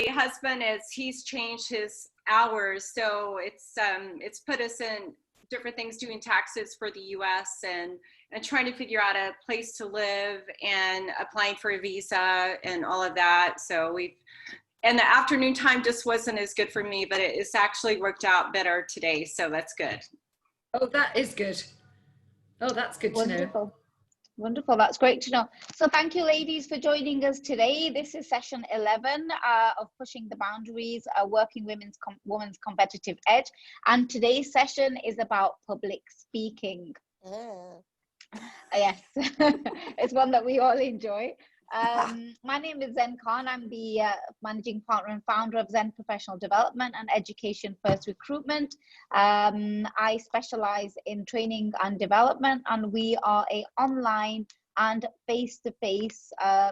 husband he's changed his hours, so it's put us in different things, doing taxes for the US and trying to figure out a place to live and applying for a visa and all of that. So and the afternoon time just wasn't as good for me, but it's actually worked out better today, so that's good. Oh, that is good. Oh, that's good to know. Wonderful. That's great to know. So thank you, ladies, for joining us today. This is session 11 of Pushing the Boundaries, Working Women's Competitive Edge. And today's session is about public speaking. Yes, it's one that we all enjoy. My name is Zen Khan. I'm the managing partner and founder of Zen Professional Development and Education First Recruitment. I specialize in training and development, and we are an online and face-to-face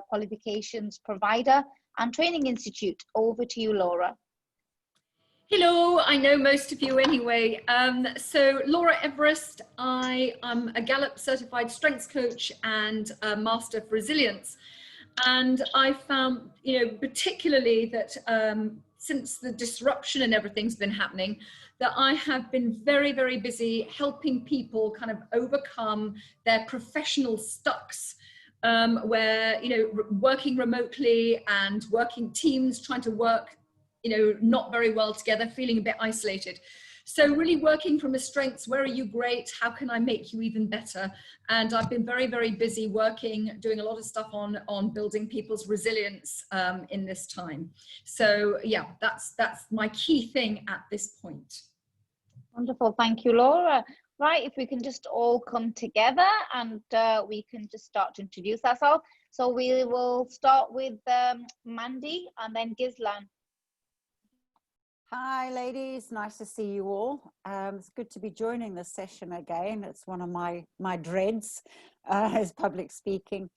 qualifications provider and training institute. Over to you, Laura. Hello, I know most of you anyway. So Laura Everest, I am a Gallup certified strengths coach and a master of resilience. And I found, particularly that since the disruption and everything's been happening, that I have been very, very busy helping people kind of overcome their professional stucks, where, working remotely and working teams, trying to work, not very well together, feeling a bit isolated. So really working from a strengths, where are you great? How can I make you even better? And I've been very, very busy working, doing a lot of stuff on building people's resilience in this time. So yeah, that's my key thing at this point. Wonderful. Thank you, Laura. Right, if we can just all come together and we can just start to introduce ourselves. So we will start with Mandy and then Gizlan. Hi ladies, nice to see you all. It's good to be joining this session again. It's one of my dreads is public speaking.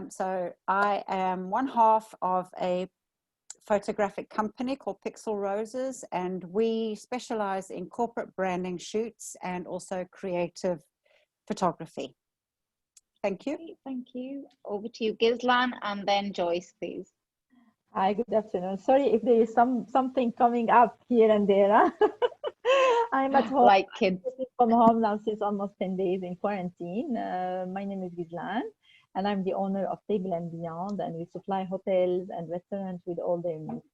So I am one half of a photographic company called Pixel Roses, and we specialize in corporate branding shoots and also creative photography. Thank you. Thank you. Over to you, Gizlan, and then Joyce, please. Hi, good afternoon. Sorry if there is something coming up here and there. I'm at home. Like kids. From home now since almost 10 days in quarantine. My name is Gizlan, and I'm the owner of Table and Beyond, and we supply hotels and restaurants with all their needs.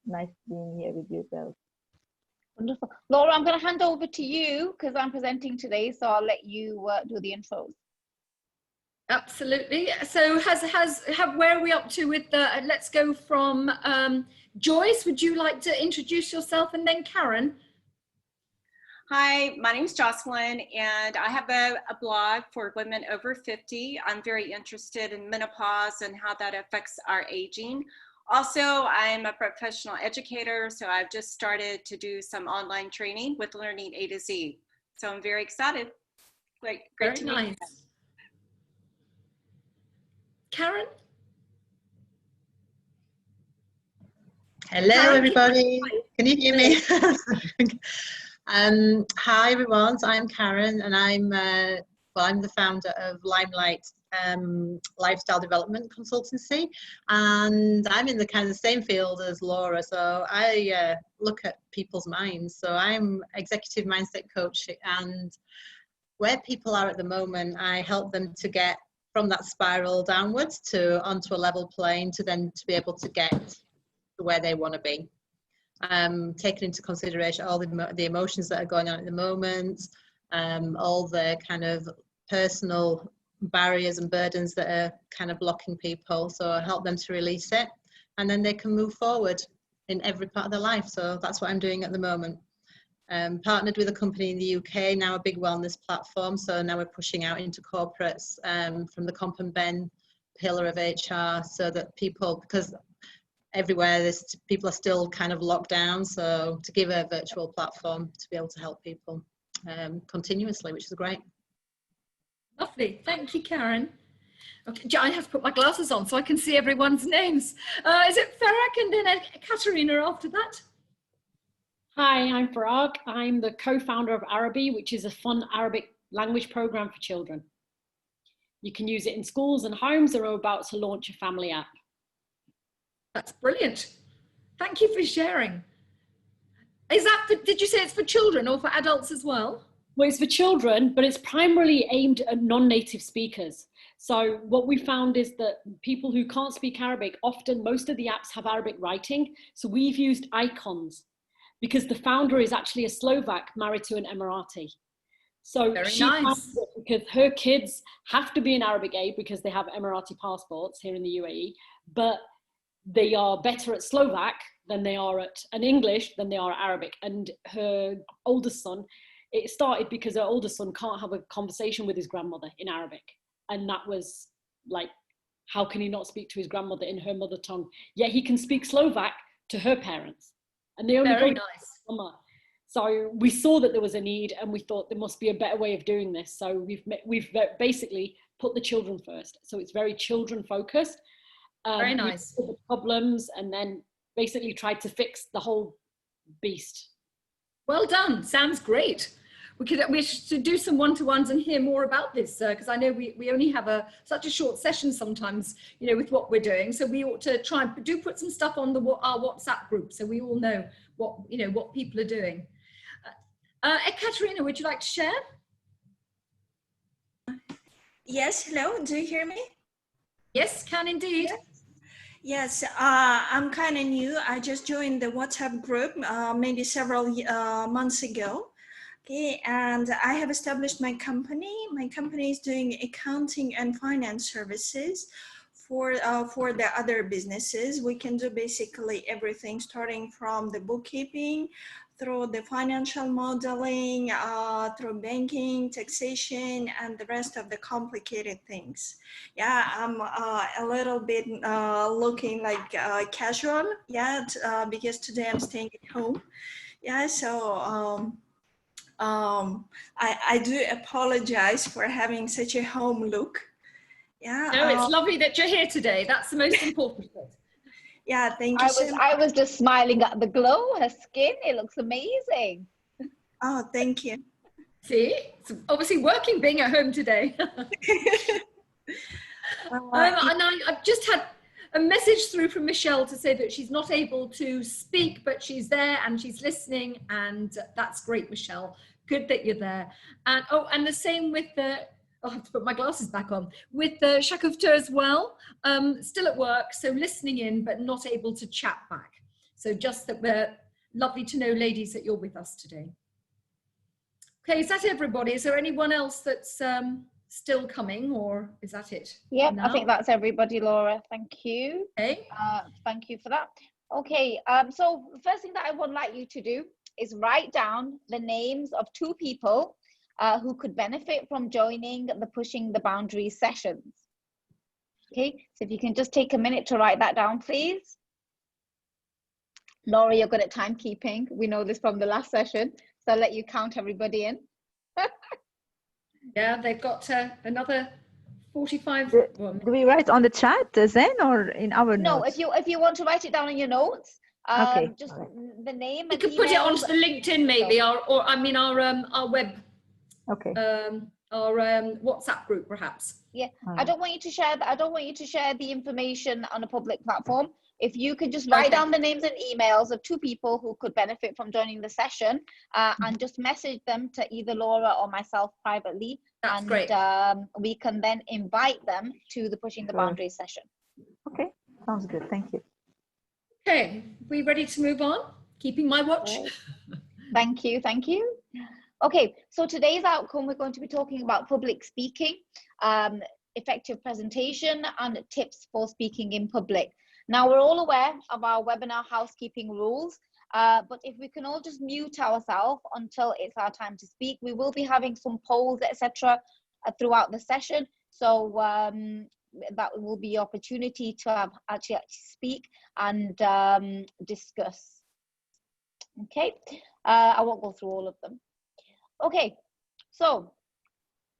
Nice being here with you girls. Wonderful. Laura, I'm going to hand over to you because I'm presenting today, so I'll let you do the intros. Absolutely. So where are we up to with the, let's go from Joyce, would you like to introduce yourself, and then Karen? Hi, my name is Jocelyn, and I have a blog for women over 50. I'm very interested in menopause and how that affects our aging. Also, I'm a professional educator, so I've just started to do some online training with Learning A to Z. So I'm very excited. Great to meet you. Karen? Hello, Karen, everybody. Can you hear me? Hi, everyone. So I'm Karen, and I'm the founder of Limelight Lifestyle Development Consultancy, and I'm in the kind of same field as Laura. So I look at people's minds. So I'm executive mindset coach, and where people are at the moment, I help them to get from that spiral downwards to onto a level plane to then to be able to get to where they want to be. Taking into consideration all the emotions that are going on at the moment, all the kind of personal barriers and burdens that are kind of blocking people. So I help them to release it, and then they can move forward in every part of their life. So that's what I'm doing at the moment. Partnered with a company in the UK, now a big wellness platform. So now we're pushing out into corporates from the Comp and Ben pillar of HR, so that people, because everywhere people are still kind of locked down, so to give a virtual platform to be able to help people continuously, which is great. Lovely, thank you, Karen. Okay, I have to put my glasses on so I can see everyone's names. Is it Farag and then Katerina after that? Hi, I'm Farag. I'm the co-founder of Araby, which is a fun Arabic language program for children. You can use it in schools and homes, or are about to launch a family app. That's brilliant. Thank you for sharing. Is that for, did you say it's for children or for adults as well? Well, it's for children, but it's primarily aimed at non-native speakers. So what we found is that people who can't speak Arabic, often most of the apps have Arabic writing. So we've used icons because the founder is actually a Slovak married to an Emirati. So Very she nice. found it because her kids have to be in Arabic aid because they have Emirati passports here in the UAE, but they are better at Slovak than they are at an English than they are at Arabic. And her oldest son, it started because her oldest son can't have a conversation with his grandmother in Arabic. And that was like, how can he not speak to his grandmother in her mother tongue? Yet he can speak Slovak to her parents. And they only Very go nice. summer. So we saw that there was a need and we thought there must be a better way of doing this. So we've basically put the children first. So it's very children focused. Very nice. The problems and then basically tried to fix the whole beast. Well done. Sounds great. We should do some one-to-ones and hear more about this because I know we only have such a short session sometimes, you know, with what we're doing. So we ought to try and put some stuff on our WhatsApp group so we all know what people are doing. Ekaterina, would you like to share? Yes, hello, do you hear me? Yes, can indeed. Yes, I'm kind of new. I just joined the WhatsApp group maybe several months ago. Okay, and I have established my company. My company is doing accounting and finance services for the other businesses. We can do basically everything starting from the bookkeeping, through the financial modeling, through banking, taxation, and the rest of the complicated things. Yeah, I'm a little bit looking like casual yet because today I'm staying at home. Yeah, so I do apologize for having such a home look. Yeah. No, it's lovely that you're here today. That's the most important bit. Yeah, thank you so much. I was just smiling at the glow, her skin, it looks amazing. Oh, thank you. See, it's obviously working being at home today. And I've just had a message through from Michelle to say that she's not able to speak, but she's there and she's listening, and that's great, Michelle. Good that you're there. And and the same with I have to put my glasses back on, with Shakufta as well, still at work, so listening in, but not able to chat back. So just that we're lovely to know, ladies, that you're with us today. Okay, is that everybody? Is there anyone else that's still coming, or is that it? Yep, I think that's everybody, Laura. Thank you. Okay. Thank you for that. Okay, so the first thing that I would like you to do is write down the names of 2 people who could benefit from joining the Pushing the Boundaries sessions. Okay, so if you can just take a minute to write that down, please. Laura, you're good at timekeeping. We know this from the last session, so I'll let you count everybody in. Yeah, they've got another 45. Do we write on the chat, Zen, or in our notes? No, if you want to write it down in your notes, okay. Just the name. You could put it onto the LinkedIn maybe, our web. Okay. Our WhatsApp group, perhaps. Yeah, I don't want you to share that. I don't want you to share the information on a public platform. If you could just write down the names and emails of 2 people who could benefit from joining the session, and just message them to either Laura or myself privately. That's great. We can then invite them to the Pushing the Boundaries session. Okay, sounds good. Thank you. Okay, we ready to move on? Keeping my watch. Thank you. Thank you. Okay, so today's outcome, we're going to be talking about public speaking, effective presentation, and tips for speaking in public. Now, we're all aware of our webinar housekeeping rules, but if we can all just mute ourselves until it's our time to speak, we will be having some polls, etc., throughout the session. So that will be opportunity to actually speak and discuss. Okay, I won't go through all of them. Okay, so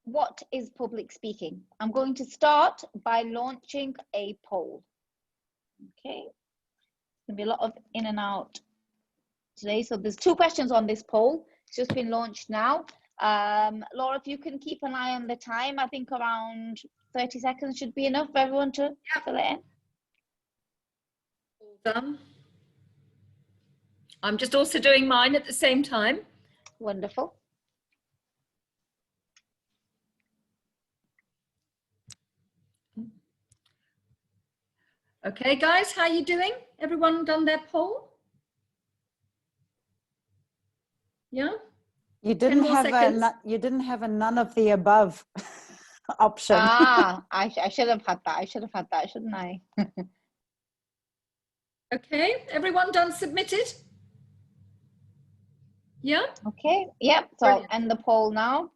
what is public speaking? I'm going to start by launching a poll. Okay, there's gonna be a lot of in and out today. So there's 2 questions on this poll. It's just been launched now. Laura, if you can keep an eye on the time, I think around 30 seconds should be enough for everyone to fill it in. All done. I'm just also doing mine at the same time. Wonderful. Okay, guys, how are you doing? Everyone done their poll? Yeah. You didn't have a none of the above option. Ah, I should have had that. I should have had that, shouldn't I? Okay, everyone done submitted? Yeah. Okay, yep. So Brilliant. I'll end the poll now.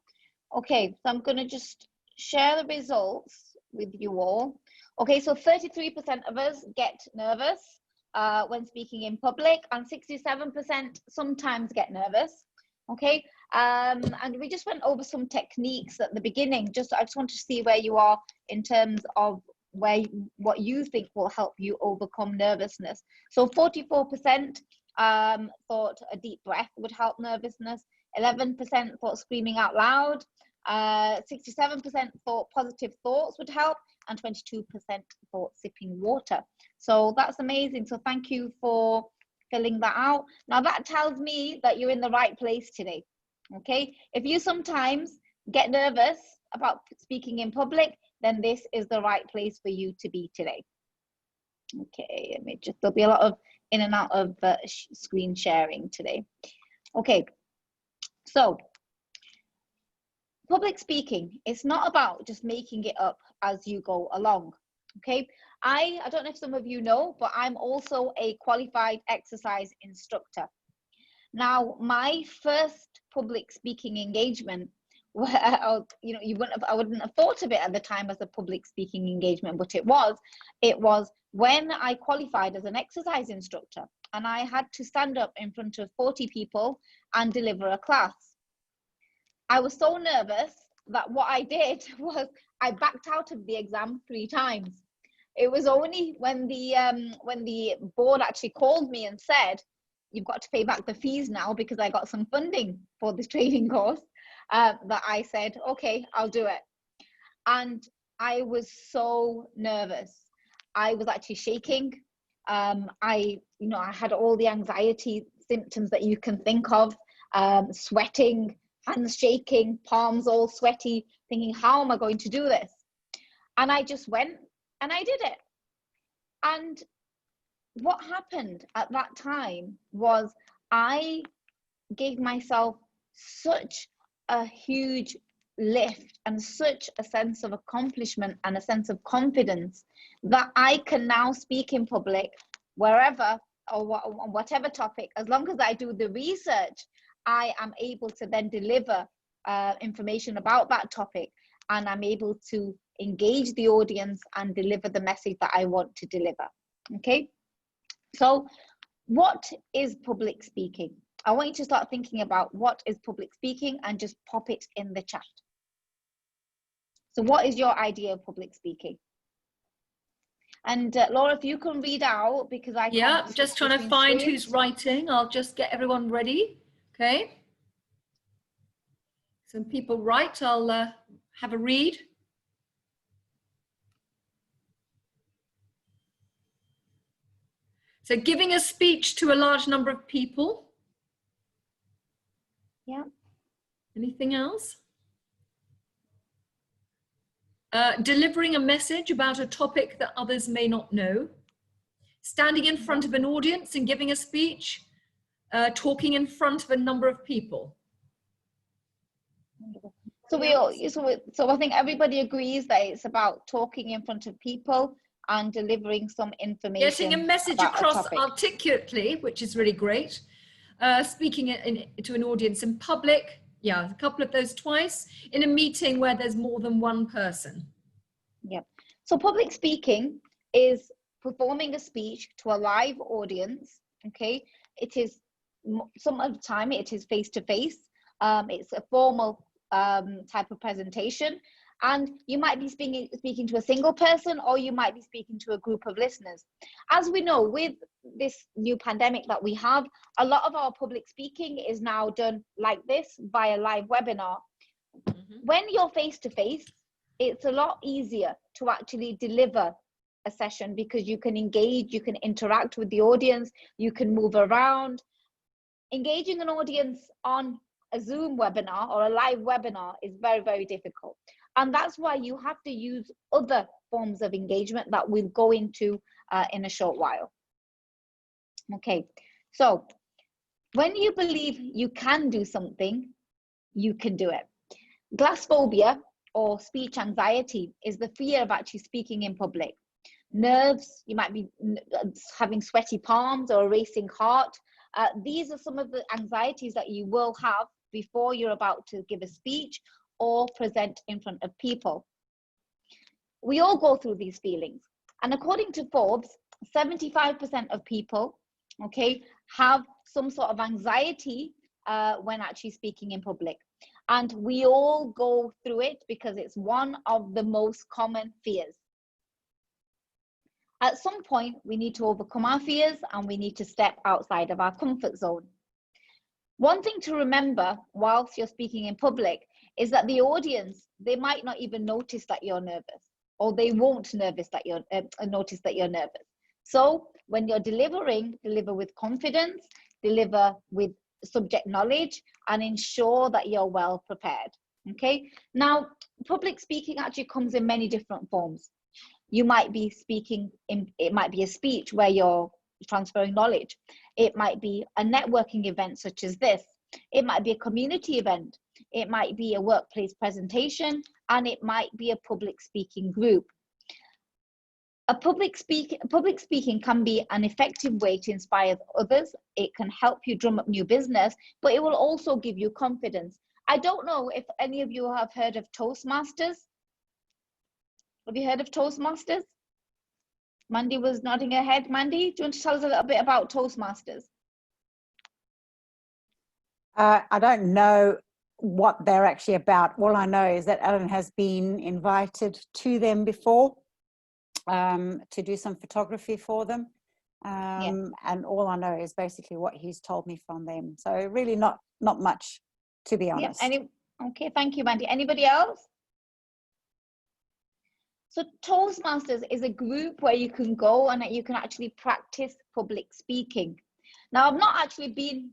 Okay, so I'm going to just share the results with you all. Okay, so 33% of us get nervous when speaking in public, and 67% sometimes get nervous. Okay, and we just went over some techniques at the beginning. I just want to see where you are in terms of what you think will help you overcome nervousness. So 44% thought a deep breath would help nervousness. 11% thought screaming out loud. 67% thought positive thoughts would help, and 22% thought sipping water. So that's amazing. So thank you for filling that out. Now that tells me that you're in the right place today. Okay, if you sometimes get nervous about speaking in public, then this is the right place for you to be today. Okay, there'll be a lot of in and out of screen sharing today. Okay, so public speaking, it's not about just making it up as you go along. Okay, I don't know if some of you know, but I'm also a qualified exercise instructor. Now, my first public speaking engagement, I wouldn't have thought of it at the time as a public speaking engagement, but it was when I qualified as an exercise instructor, and I had to stand up in front of 40 people and deliver a class. I was so nervous that what I did was I backed out of the exam 3 times. It was only when the board actually called me and said, "You've got to pay back the fees now because I got some funding for this training course," that I said, "Okay, I'll do it." And I was so nervous. I was actually shaking. I had all the anxiety symptoms that you can think of, sweating, hands shaking, palms all sweaty, thinking, how am I going to do this? And I just went and I did it. And what happened at that time was I gave myself such a huge lift and such a sense of accomplishment and a sense of confidence that I can now speak in public wherever or whatever topic. As long as I do the research, I am able to then deliver information about that topic, and I'm able to engage the audience and deliver the message that I want to deliver. Okay, so what is public speaking? I want you to start thinking about what is public speaking and just pop it in the chat. So what is your idea of public speaking? And Laura, if you can read out, because I can't. Yeah, just trying to find who's writing. I'll just get everyone ready. Okay. Some people write. I'll have a read. So giving a speech to a large number of people. Yeah. Anything else? Delivering a message about a topic that others may not know. Standing in front of an audience and giving a speech. Talking in front of a number of people. So I think everybody agrees that it's about talking in front of people and delivering some information. Getting a message across articulately, which is really great. Speaking to an audience in public. Yeah, a couple of those twice. In a meeting where there's more than one person. Yeah. So public speaking is performing a speech to a live audience. Okay. It is some of the time it is face-to-face. It's a formal type of presentation, and you might be speaking to a single person, or you might be speaking to a group of listeners. As we know, with this new pandemic that we have, a lot of our public speaking is now done like this via live webinar. When you're face-to-face, it's a lot easier to actually deliver a session because you can engage, you can interact with the audience, you can move around. engaging an audience on a Zoom webinar or a live webinar is very, very difficult. And that's why you have to use other forms of engagement that we'll go into in a short while. Okay, so when you believe you can do something, you can do it. Glassphobia, or speech anxiety, is the fear of actually speaking in public. Nerves, you might be having sweaty palms or a racing heart. These are some of the anxieties that you will have before you're about to give a speech or present in front of people. We all go through these feelings. And according to Forbes, 75% of people, okay, have some sort of anxiety when actually speaking in public. And we all go through it because it's one of the most common fears. At some point, we need to overcome our fears and we need to step outside of our comfort zone. One thing to remember whilst you're speaking in public is that the audience, they might not even notice that you're nervous, or they won't notice that you're nervous. So when you're delivering, deliver with confidence, deliver with subject knowledge, and ensure that you're well prepared. Okay, now public speaking actually comes in many different forms. You might be speaking in, it might be a speech where you're transferring knowledge. It might be a networking event such as this. It might be a community event. It might be a workplace presentation, and it might be a public speaking group. Public speaking can be an effective way to inspire others. It can help you drum up new business, but it will also give you confidence. I don't know if any of you have heard of Toastmasters. Have you heard of Toastmasters? Mandy was nodding her head. Mandy, do you want to tell us a little bit about Toastmasters? I don't know what they're actually about. All I know is that Alan has been invited to them before to do some photography for them. And all I know is basically what he's told me from them. So really not much, to be honest. Okay, thank you, Mandy. Anybody else? So Toastmasters is a group where you can go and you can actually practice public speaking. Now, I've not actually been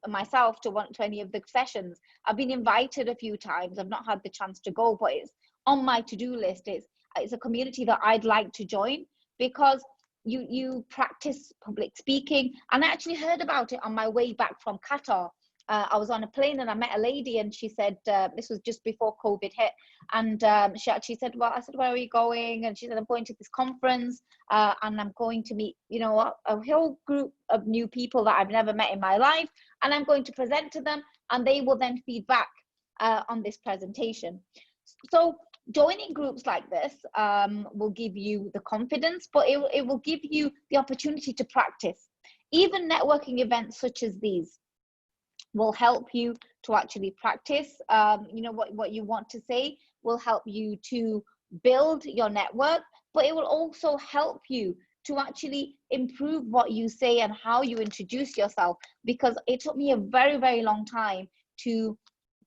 myself to any of the sessions. I've been invited a few times. I've not had the chance to go, but it's on my to-do list. It's a community that I'd like to join because you practice public speaking. And I actually heard about it on my way back from Qatar. I was on a plane and I met a lady and she said, this was just before COVID hit. And she actually said, well, I said, where are you going? And she said, I'm going to this conference and I'm going to meet, you know, a whole group of new people that I've never met in my life. And I'm going to present to them and they will then feed back on this presentation. So joining groups like this will give you the confidence, but it will give you the opportunity to practice. Even networking events such as these will help you to actually practice, you know, what you want to say, will help you to build your network, but it will also help you to actually improve what you say and how you introduce yourself, because it took me a very, very long time to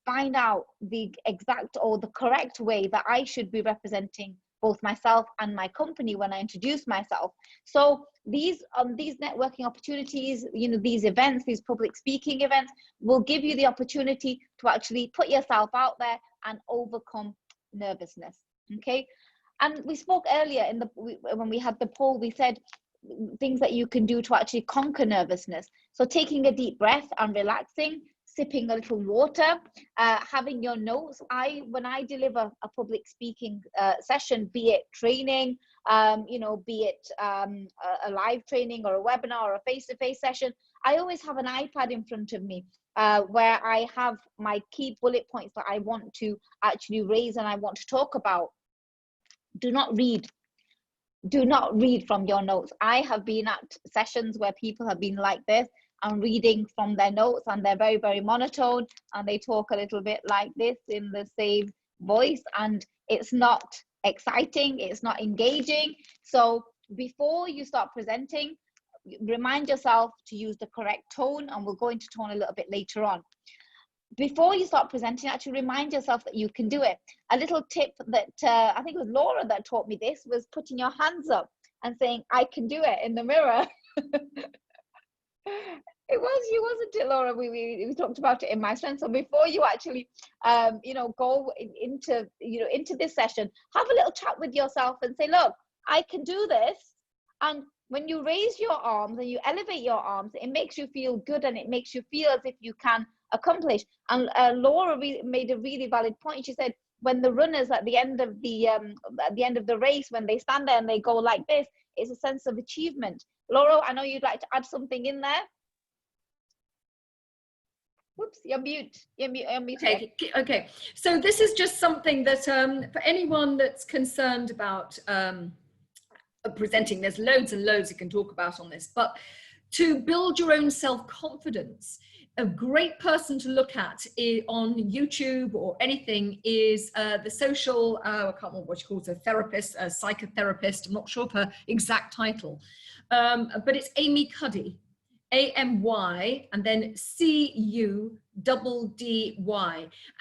find out the exact or the correct way that I should be representing both myself and my company when I introduce myself. So these networking opportunities, you know, these events, these public speaking events will give you the opportunity to actually put yourself out there and overcome nervousness. Okay. And we spoke earlier when we had the poll, we said things that you can do to actually conquer nervousness. So taking a deep breath and relaxing, sipping a little water, having your notes. When I deliver a public speaking session, be it training, you know, be it a live training or a webinar or a face-to-face session, I always have an iPad in front of me where I have my key bullet points that I want to actually raise and I want to talk about. Do not read from your notes. I have been at sessions where people have been like this and reading from their notes, and they're very, very monotone, and they talk a little bit like this in the same voice, and it's not exciting, it's not engaging. So before you start presenting, remind yourself to use the correct tone, and we'll go into tone a little bit later on. Before you start presenting, actually remind yourself that you can do it. A little tip that I think it was Laura that taught me this was putting your hands up and saying, I can do it, in the mirror. It was you, wasn't it, Laura? We talked about it in my strength. So before you actually, go into this session, have a little chat with yourself and say, look, I can do this. And when you raise your arms and you elevate your arms, it makes you feel good and it makes you feel as if you can accomplish. And Laura made a really valid point. She said, when the runners at the end of the race, when they stand there and they go like this, it's a sense of achievement. Laura, I know you'd like to add something in there. Whoops, you're mute. You're mute. Okay. So this is just something that for anyone that's concerned about presenting, there's loads and loads you can talk about on this, but to build your own self-confidence, a great person to look at on YouTube or anything is the social, I can't remember what she calls a therapist, a psychotherapist, I'm not sure of her exact title, but it's Amy Cuddy, AMY, and then CUDDY.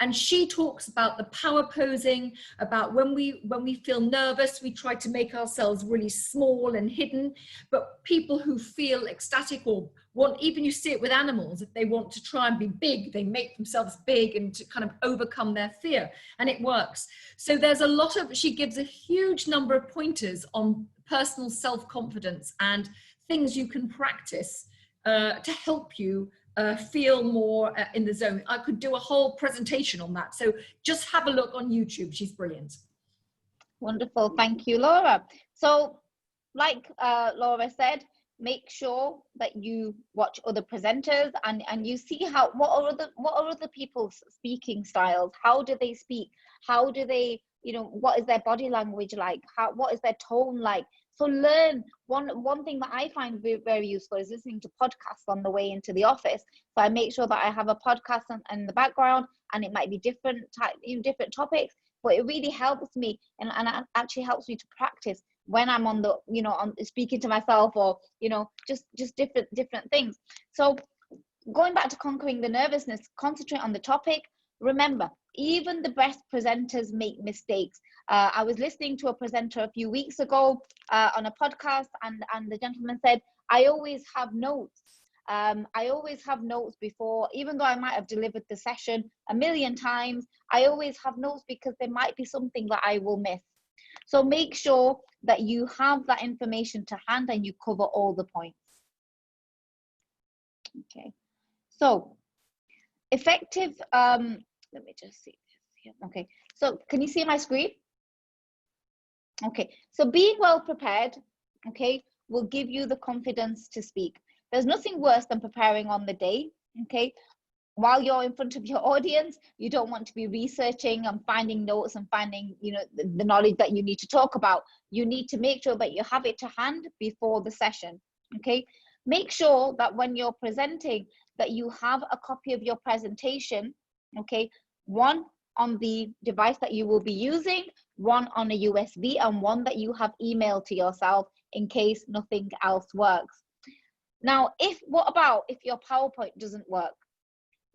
And she talks about the power posing, about when we feel nervous, we try to make ourselves really small and hidden, but people who feel ecstatic or want, even you see it with animals, if they want to try and be big, they make themselves big and to kind of overcome their fear, and it works. So there's a lot of, she gives a huge number of pointers on personal self-confidence and things you can practice to help you feel more in the zone. I could do a whole presentation on that. So just have a look on YouTube. She's brilliant. Wonderful. Thank you, Laura. So like Laura said, make sure that you watch other presenters and you see what are other people's speaking styles. How do they speak? How do they, what is their body language like? What is their tone like? So learn. One thing that I find very useful is listening to podcasts on the way into the office. So I make sure that I have a podcast in the background, and it might be different topics, but it really helps me and it actually helps me to practice when I'm on the, on speaking to myself, or, just different things. So going back to conquering the nervousness, concentrate on the topic. Remember, even the best presenters make mistakes. I was listening to a presenter a few weeks ago on a podcast, and the gentleman said, I always have notes. I always have notes before, even though I might have delivered the session a million times, I always have notes because there might be something that I will miss. So make sure that you have that information to hand and you cover all the points. Okay, so effective, let me just see this here. Okay, so can you see my screen? Okay, so being well prepared, okay, will give you the confidence to speak. There's nothing worse than preparing on the day, okay? While you're in front of your audience, you don't want to be researching and finding notes and finding, the knowledge that you need to talk about. You need to make sure that you have it to hand before the session, okay? Make sure that when you're presenting that you have a copy of your presentation, okay? One on the device that you will be using, one on a USB, and one that you have emailed to yourself in case nothing else works. Now, what about if your PowerPoint doesn't work?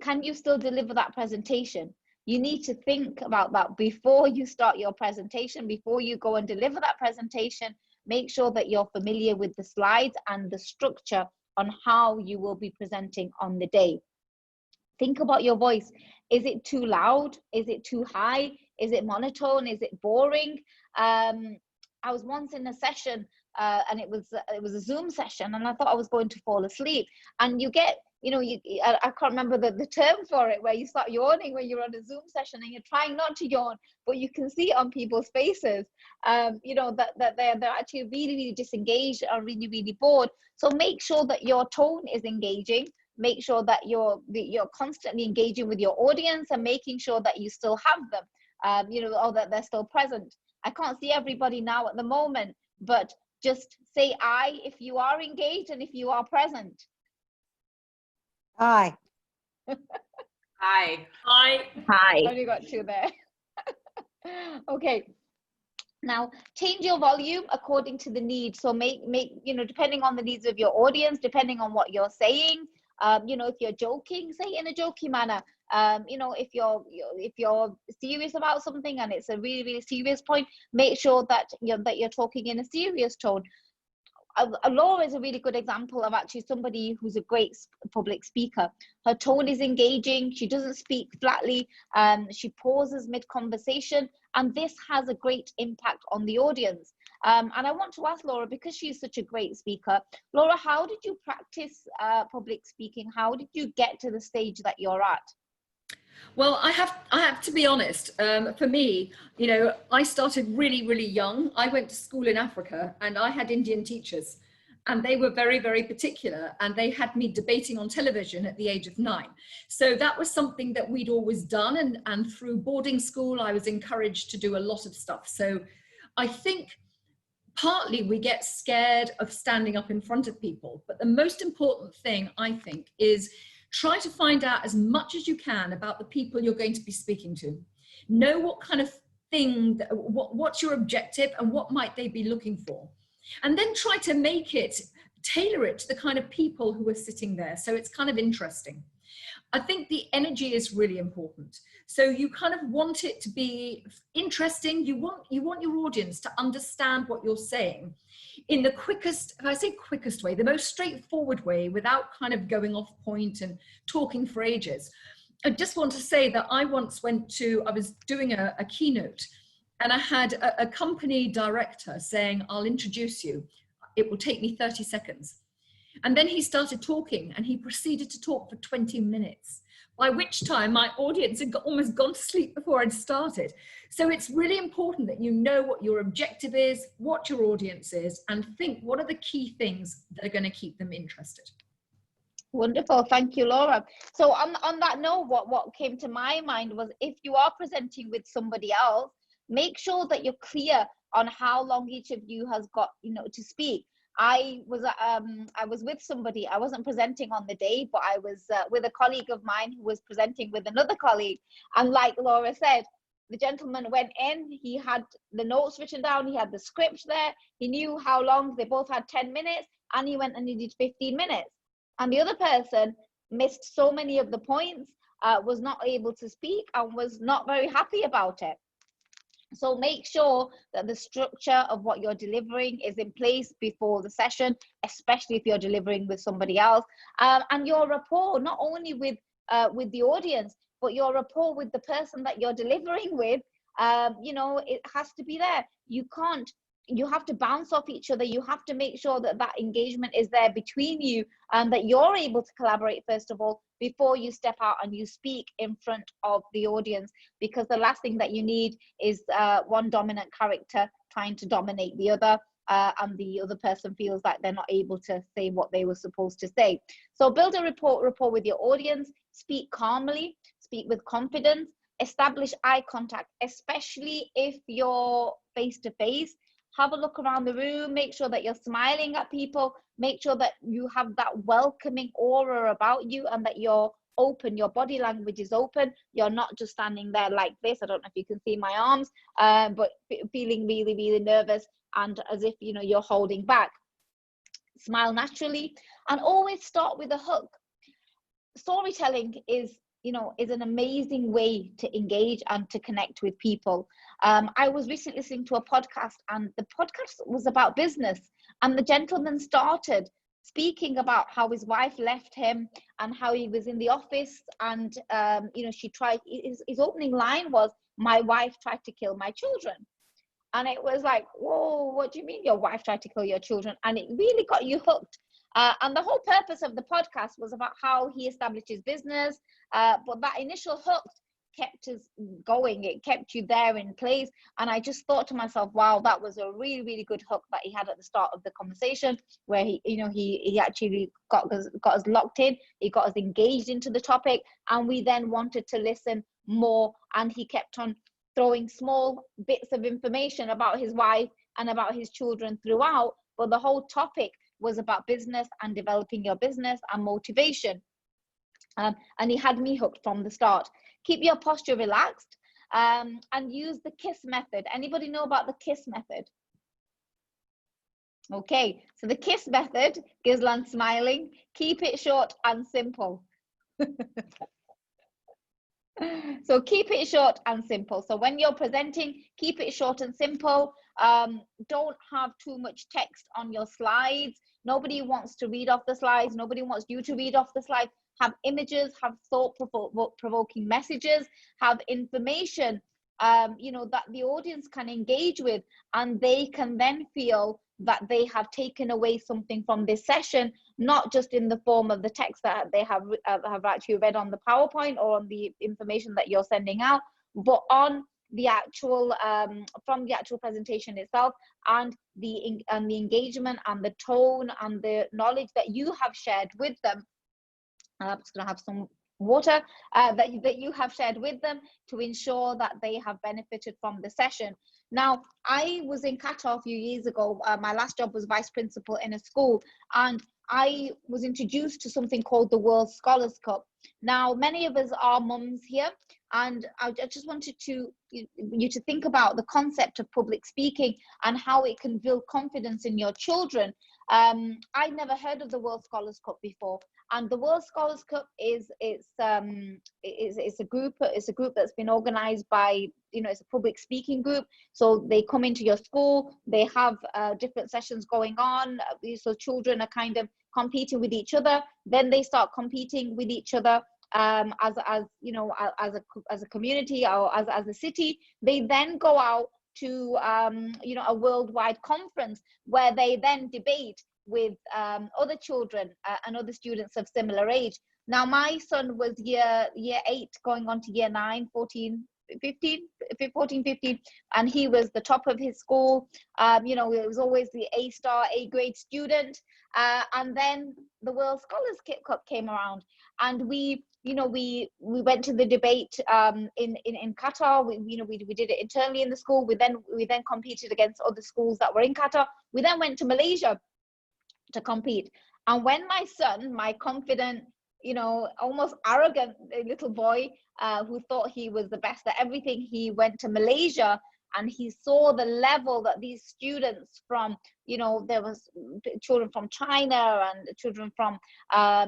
Can you still deliver that presentation? You need to think about that before you start your presentation, before you go and deliver that presentation. Make sure that you're familiar with the slides and the structure on how you will be presenting on the day. Think about your voice. Is it too loud? Is it too high? Is it monotone? Is it boring? I was once in a session and it was a Zoom session, and I thought I was going to fall asleep. And you get, I can't remember the term for it, where you start yawning when you're on a Zoom session and you're trying not to yawn, but you can see it on people's faces, that they're actually really, really disengaged or really, really bored. So make sure that your tone is engaging. Make sure that you're constantly engaging with your audience and making sure that you still have them, or that they're still present. I can't see everybody now at the moment, but just say I if you are engaged and if you are present. Aye. Hi. Hi. Hi. Only got two there. Okay. Now, change your volume according to the need. So make depending on the needs of your audience, depending on what you're saying. If you're joking, say it in a jokey manner. If you're serious about something and it's a really, really serious point, make sure that you're talking in a serious tone. Laura is a really good example of actually somebody who's a great public speaker. Her tone is engaging. She doesn't speak flatly. She pauses mid-conversation, and this has a great impact on the audience. And I want to ask Laura, because she's such a great speaker, Laura, how did you practice public speaking? How did you get to the stage that you're at? Well, I have to be honest. For me, you know, I started really young. I went to school in Africa, and I had Indian teachers, and they were very particular, and they had me debating on television at the age of 9. So that was something that we'd always done, and through boarding school, I was encouraged to do a lot of stuff. So I think partly we get scared of standing up in front of people, but the most important thing, I think, is try to find out as much as you can about the people you're going to be speaking to. Know what kind of thing, what's your objective and what might they be looking for. And then try to make it, tailor it to the kind of people who are sitting there. So it's kind of interesting. I think the energy is really important. So you kind of want it to be interesting. You want your audience to understand what you're saying in the quickest, if I say quickest way, the most straightforward way, without kind of going off point and talking for ages. I just want to say that I once I was doing a keynote, and I had a company director saying, "I'll introduce you. It will take me 30 seconds. And then he started talking, and he proceeded to talk for 20 minutes, by which time my audience had almost gone to sleep before I'd started. So it's really important that you know what your objective is, what your audience is, and think what are the key things that are going to keep them interested. Wonderful. Thank you, Laura. So on that note, what came to my mind was, if you are presenting with somebody else, make sure that you're clear on how long each of you has got, you know, to speak. I was with somebody. I wasn't presenting on the day, but I was with a colleague of mine who was presenting with another colleague. And like Laura said, the gentleman went in, he had the notes written down, he had the script there, he knew how long, they both had 10 minutes, and he went and needed 15 minutes. And the other person missed so many of the points, was not able to speak, and was not very happy about it. So make sure that the structure of what you're delivering is in place before the session, especially if you're delivering with somebody else. And your rapport, not only with the audience, but your rapport with the person that you're delivering with, you know, it has to be there. You have to bounce off each other. You have to make sure that that engagement is there between you, and that you're able to collaborate, first of all, before you step out and you speak in front of the audience. Because the last thing that you need is one dominant character trying to dominate the other, and the other person feels like they're not able to say what they were supposed to say. So build a rapport with your audience, speak calmly, speak with confidence, establish eye contact, especially if you're face to face. Have a look around the room, make sure that you're smiling at people, make sure that you have that welcoming aura about you, and that you're open, your body language is open. You're not just standing there like this. I don't know if you can see my arms, but feeling really nervous and as if, you know, you're holding back. Smile naturally, and always start with a hook. Storytelling is an amazing way to engage and to connect with people. I was recently listening to a podcast, and the podcast was about business, and the gentleman started speaking about how his wife left him and how he was in the office, and his opening line was, "My wife tried to kill my children." And it was like, whoa, what do you mean your wife tried to kill your children? And it really got you hooked. And the whole purpose of the podcast was about how he established his business, but that initial hook kept us going. It kept you there in place. And I just thought to myself, wow, that was a really good hook that he had at the start of the conversation, where he actually got us locked in. He got us engaged into the topic, and we then wanted to listen more. And he kept on throwing small bits of information about his wife and about his children throughout, but the whole topic was about business and developing your business and motivation. And he had me hooked from the start. Keep your posture relaxed, and use the KISS method. Anybody know about the KISS method? Okay, so the KISS method, Gislan smiling, keep it short and simple. So keep it short and simple. So when you're presenting, keep it short and simple. Don't have too much text on your slides. Nobody wants to read off the slides. Nobody wants you to read off the slides. Have images, have thought-provoking messages, have information, you know, that the audience can engage with, and they can then feel that they have taken away something from this session, not just in the form of the text that they have actually read on the PowerPoint or on the information that you're sending out, but on the actual from the actual presentation itself, and the engagement and the tone and the knowledge that you have shared with them. I'm just going to have some water that you have shared with them to ensure that they have benefited from the session. Now, I was in Qatar a few years ago. My last job was vice principal in a school, and I was introduced to something called the World Scholars Cup. Now, many of us are mums here, and I just wanted you to think about the concept of public speaking and how it can build confidence in your children. I'd never heard of the World Scholars Cup before, and the World Scholars Cup is a group that's been organized by, you know, it's a public speaking group. So they come into your school, they have different sessions going on, so children are kind of competing with each other, then they start competing with each other as you know, as a community or as a city. They then go out to you know, a worldwide conference where they then debate with other children and other students of similar age. Now, my son was year 8 going on to year 9, 14, 15, and he was the top of his school. You know, it was always the A grade student. And then the World Scholars Cup came around, and we went to the debate in Qatar. We did it internally in the school. We then competed against other schools that were in Qatar. We then went to Malaysia to compete. And when my son, my confident, you know, almost arrogant little boy who thought he was the best at everything, he went to Malaysia and he saw the level that these students from, you know, there was children from China and children from,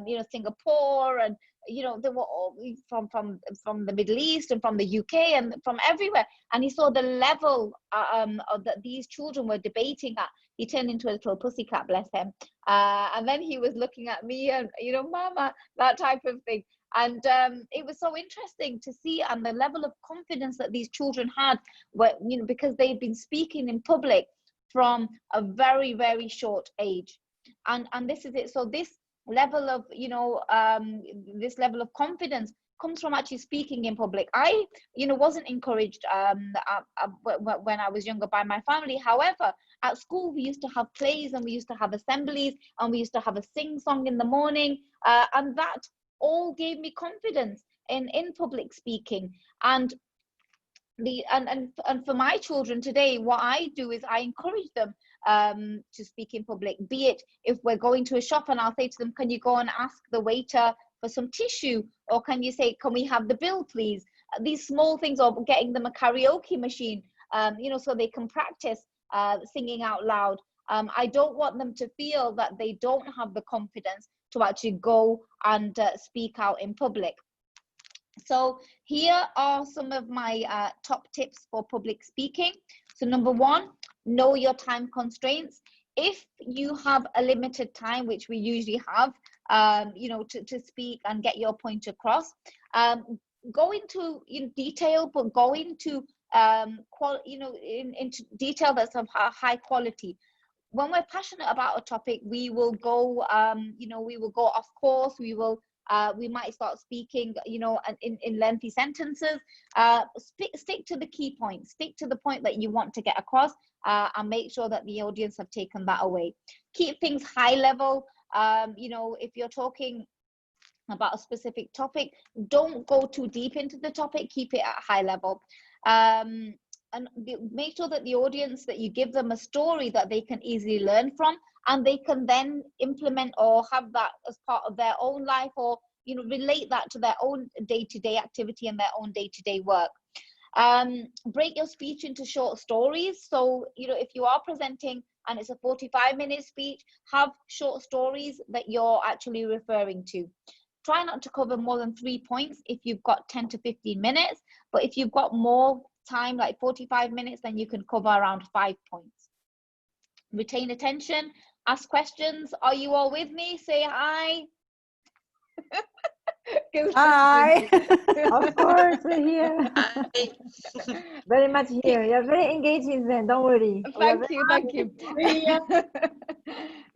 you know, Singapore, and, you know, they were all from the Middle East and from the UK and from everywhere. And he saw the level that these children were debating at. He turned into a little pussycat, bless him. And then he was looking at me and, you know, mama, that type of thing. And it was so interesting to see, and the level of confidence that these children had, were, you know, because they've been speaking in public from a very, very short age. And this is it. So this level of, you know, this level of confidence comes from actually speaking in public. I, you know, wasn't encouraged when I was younger by my family. However, at school we used to have plays and we used to have assemblies and we used to have a sing song in the morning, and that all gave me confidence in public speaking. And for my children today, what I do is I encourage them to speak in public. Be it if we're going to a shop and I'll say to them, can you go and ask the waiter for some tissue, or can you say, can we have the bill please? These small things, or getting them a karaoke machine, you know, so they can practice singing out loud. I don't want them to feel that they don't have the confidence to actually go and speak out in public. So here are some of my top tips for public speaking. So number 1, know your time constraints. If you have a limited time, which we usually have, you know, to speak and get your point across, go into detail, but go into into detail that's of high quality. When we're passionate about a topic, we will go, you know, we will go off course. We will, we might start speaking, you know, in lengthy sentences. Stick to the key points. Stick to the point that you want to get across, and make sure that the audience have taken that away. Keep things high level. You know, if you're talking about a specific topic, don't go too deep into the topic. Keep it at high level. And make sure that the audience, that you give them a story that they can easily learn from, and they can then implement or have that as part of their own life, or, you know, relate that to their own day-to-day activity and their own day-to-day work. Break your speech into short stories. So, you know, if you are presenting and it's a 45-minute speech, have short stories that you're actually referring to. try not to cover more than 3 points if you've got 10 to 15 minutes. But if you've got more time, like 45 minutes, then you can cover around 5 points. Retain attention, ask questions. Are you all with me? Say hi. Hi. Of course, we're here. Very much here. You're very engaging then, don't worry. Thank you, thank you. Yeah.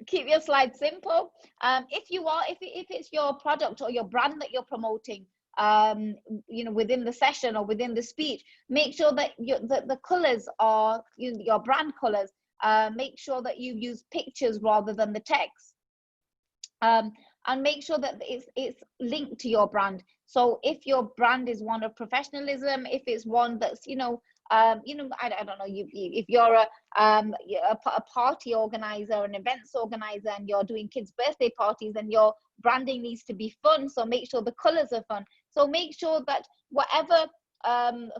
Keep your slides simple. If it's your product or your brand that you're promoting, within the session or within the speech, make sure that the colors are your brand colors. Make sure that you use pictures rather than the text. And make sure that it's linked to your brand. So if your brand is one of professionalism, if it's one that's I don't know, if you're a party organizer, an events organizer, and you're doing kids' birthday parties, then your branding needs to be fun. So make sure the colors are fun. So make sure that whatever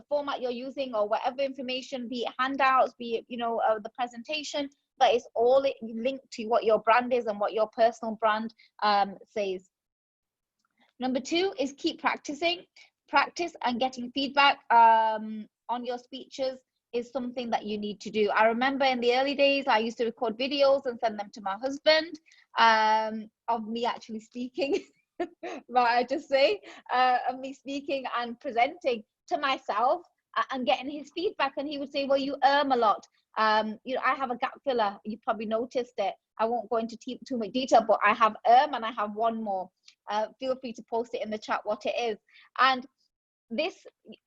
format you're using, or whatever information, be it handouts, be it the presentation, that is all linked to what your brand is and what your personal brand says. Number 2 is keep practicing. Practice and getting feedback on your speeches is something that you need to do. I remember in the early days, I used to record videos and send them to my husband of me actually speaking, might I just say, of me speaking and presenting to myself and getting his feedback. And he would say, well, you a lot. I have a gap filler. You probably noticed it. I won't go into too much detail, but I have and I have one more. Feel free to post it in the chat what it is. And this,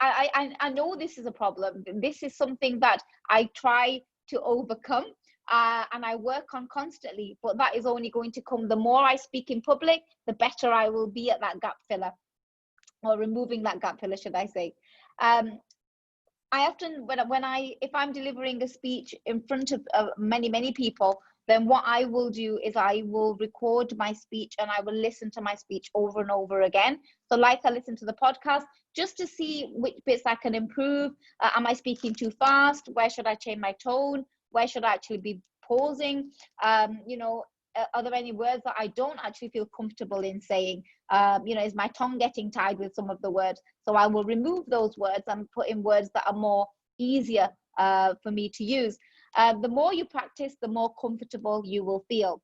I know this is a problem. This is something that I try to overcome and I work on constantly, but that is only going to come. The more I speak in public, the better I will be at that gap filler, or removing that gap filler, should I say. I often, if I'm delivering a speech in front of many people, then what I will do is I will record my speech and I will listen to my speech over and over again. So like I listen to the podcast just to see which bits I can improve. Am I speaking too fast? Where should I change my tone? Where should I actually be pausing? Are there any words that I don't actually feel comfortable in saying? Is my tongue getting tied with some of the words? So I will remove those words and put in words that are more easier for me to use. The more you practice, the more comfortable you will feel.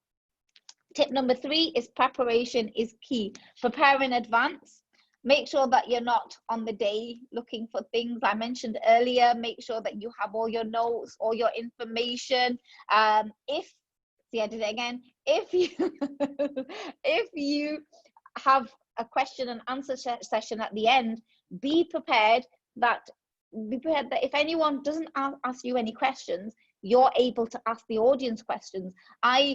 Tip number 3 is preparation is key. Prepare in advance. Make sure that you're not on the day looking for things. I mentioned earlier, make sure that you have all your notes, all your information. I did it again. If you have a question and answer session at the end, be prepared that if anyone doesn't ask you any questions, you're able to ask the audience questions. When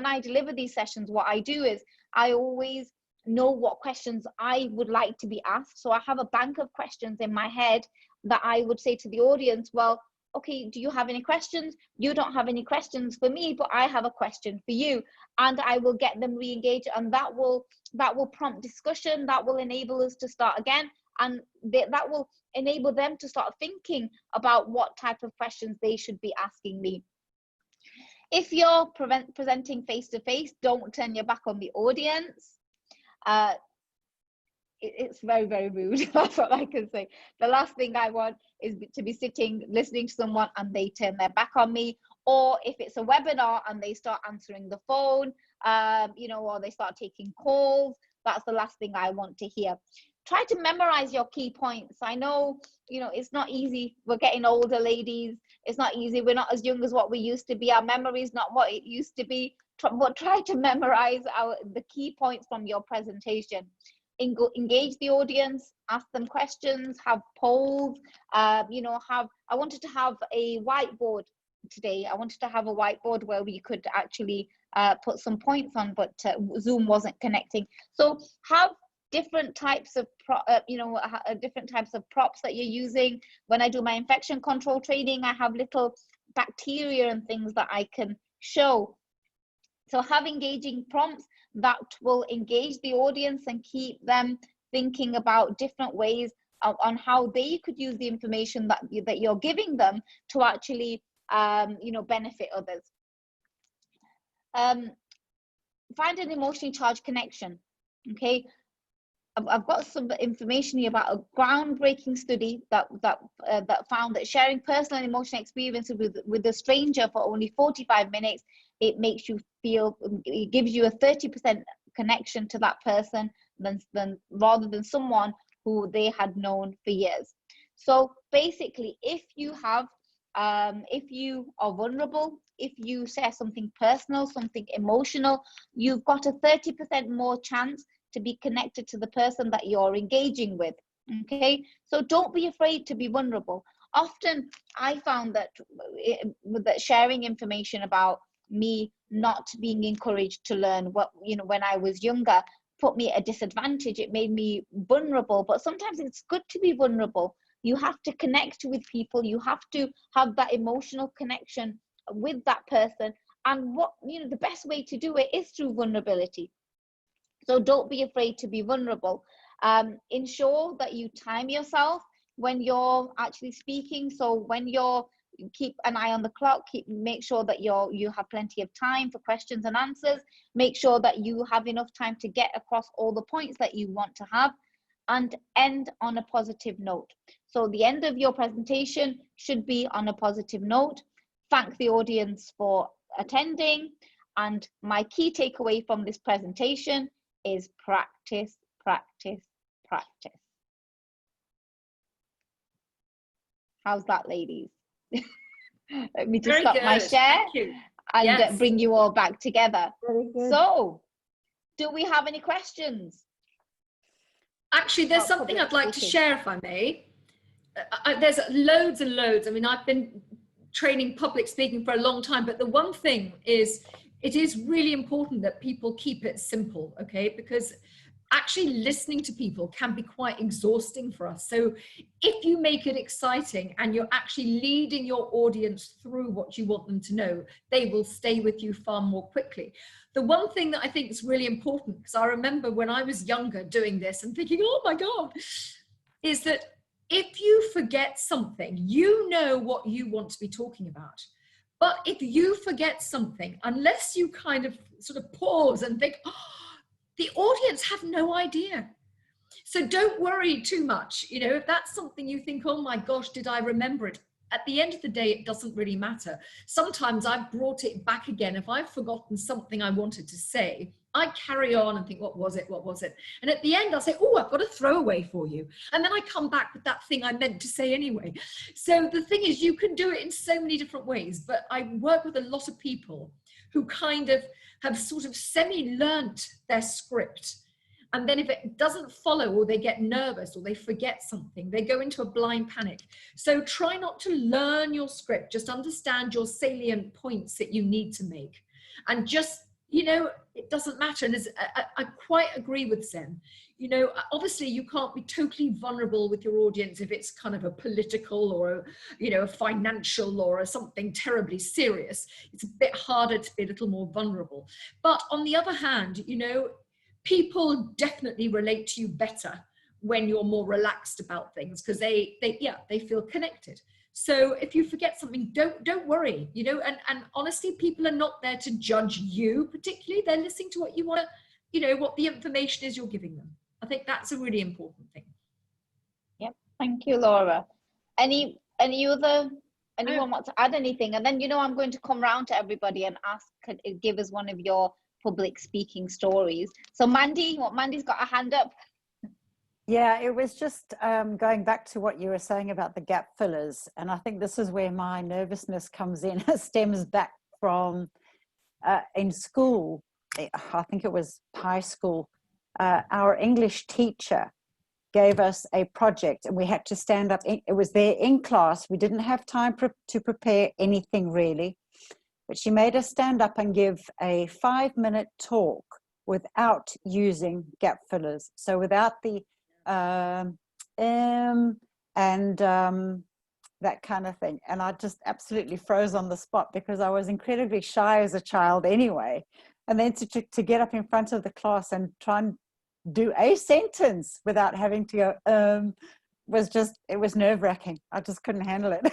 I deliver these sessions, what I do is I always know what questions I would like to be asked. So I have a bank of questions in my head that I would say to the audience, well, okay, do you have any questions? You don't have any questions for me, but I have a question for you. And I will get them re-engaged, and that will prompt discussion, that will enable us to start again, and that will enable them to start thinking about what type of questions they should be asking me. If you're presenting face-to-face, don't turn your back on the audience. It's very, very rude. That's what I can say. The last thing I want is to be sitting listening to someone and they turn their back on me, or if it's a webinar and they start answering the phone, or they start taking calls. That's the last thing I want to hear. Try to memorize your key points. I know, it's not easy. We're getting older, ladies. It's not easy. We're not as young as what we used to be. Our memory is not what it used to be. But try to memorize the key points from your presentation. Engage the audience, ask them questions, have polls. I wanted to have a whiteboard today. I wanted to have a whiteboard where we could actually put some points on, but Zoom wasn't connecting. So have different types of different types of props that you're using. When I do my infection control training, I have little bacteria and things that I can show. So have engaging prompts that will engage the audience and keep them thinking about different ways on how they could use the information that you're giving them to actually benefit others. find an emotionally charged connection. Okay, I've got some information here about a groundbreaking study that found that sharing personal and emotional experiences with a stranger for only 45 minutes, it makes you feel, it gives you a 30% connection to that person than rather than someone who they had known for years. So basically, if you are vulnerable, if you share something personal, something emotional, you've got a 30% more chance to be connected to the person that you're engaging with. Okay, so don't be afraid to be vulnerable. Often I found that sharing information about me not being encouraged to learn when I was younger put me at a disadvantage. It made me vulnerable, but sometimes it's good to be vulnerable. You have to connect with people. You have to have that emotional connection with that person. And the best way to do it is through vulnerability. So don't be afraid to be vulnerable. Ensure that you time yourself when you're actually speaking. So when keep an eye on the clock, make sure that you have plenty of time for questions and answers. Make sure that you have enough time to get across all the points that you want to have, and end on a positive note. So the end of your presentation should be on a positive note. Thank the audience for attending. And my key takeaway from this presentation is practice, practice, practice. How's that, ladies? Let me just stop my share and bring you all back together. Very good. So, do we have any questions? Actually, there's something I'd like to share, if I may. There's loads and loads. I mean, I've been training public speaking for a long time, but the one thing is, it is really important that people keep it simple, okay? Because actually listening to people can be quite exhausting for us. So if you make it exciting and you're actually leading your audience through what you want them to know, they will stay with you far more quickly. The one thing that I think is really important, because I remember when I was younger doing this and thinking, oh my God, is that if you forget something, you know what you want to be talking about. But if you forget something, unless you kind of sort of pause and think, oh, the audience have no idea. So don't worry too much. You know, if that's something you think, oh my gosh, did I remember it? At the end of the day, it doesn't really matter. Sometimes I've brought it back again. If I've forgotten something I wanted to say, I carry on and think, what was it? What was it? And at the end, I'll say, oh, I've got a throwaway for you. And then I come back with that thing I meant to say anyway. So the thing is, you can do it in so many different ways. But I work with a lot of people who kind of have sort of semi-learnt their script. And then if it doesn't follow, or they get nervous, or they forget something, they go into a blind panic. So try not to learn your script, just understand your salient points that you need to make. And just, you know, it doesn't matter. And I quite agree with Zen. You know, obviously you can't be totally vulnerable with your audience if it's kind of a political or, you know, a financial or something terribly serious. It's a bit harder to be a little more vulnerable. But on the other hand, you know, people definitely relate to you better when you're more relaxed about things, because they feel connected. So if you forget something, don't worry, you know, and honestly, people are not there to judge you particularly. They're listening to what you want to, you know, what the information is you're giving them. I think that's a really important thing. Yep. Thank you, Laura. Anyone want to add anything? And then, you know, I'm going to come round to everybody and ask, give us one of your public speaking stories. So Mandy's got a hand up. Yeah, it was just going back to what you were saying about the gap fillers. And I think this is where my nervousness comes in. It stems back from in school, I think it was high school, our English teacher gave us a project and we had to stand up. It was there in class. We didn't have time to prepare anything really, but she made us stand up and give a 5-minute talk without using gap fillers. So without the that kind of thing. And I just absolutely froze on the spot because I was incredibly shy as a child anyway. And then to get up in front of the class and try and do a sentence without having to go, it was nerve-wracking. I just couldn't handle it.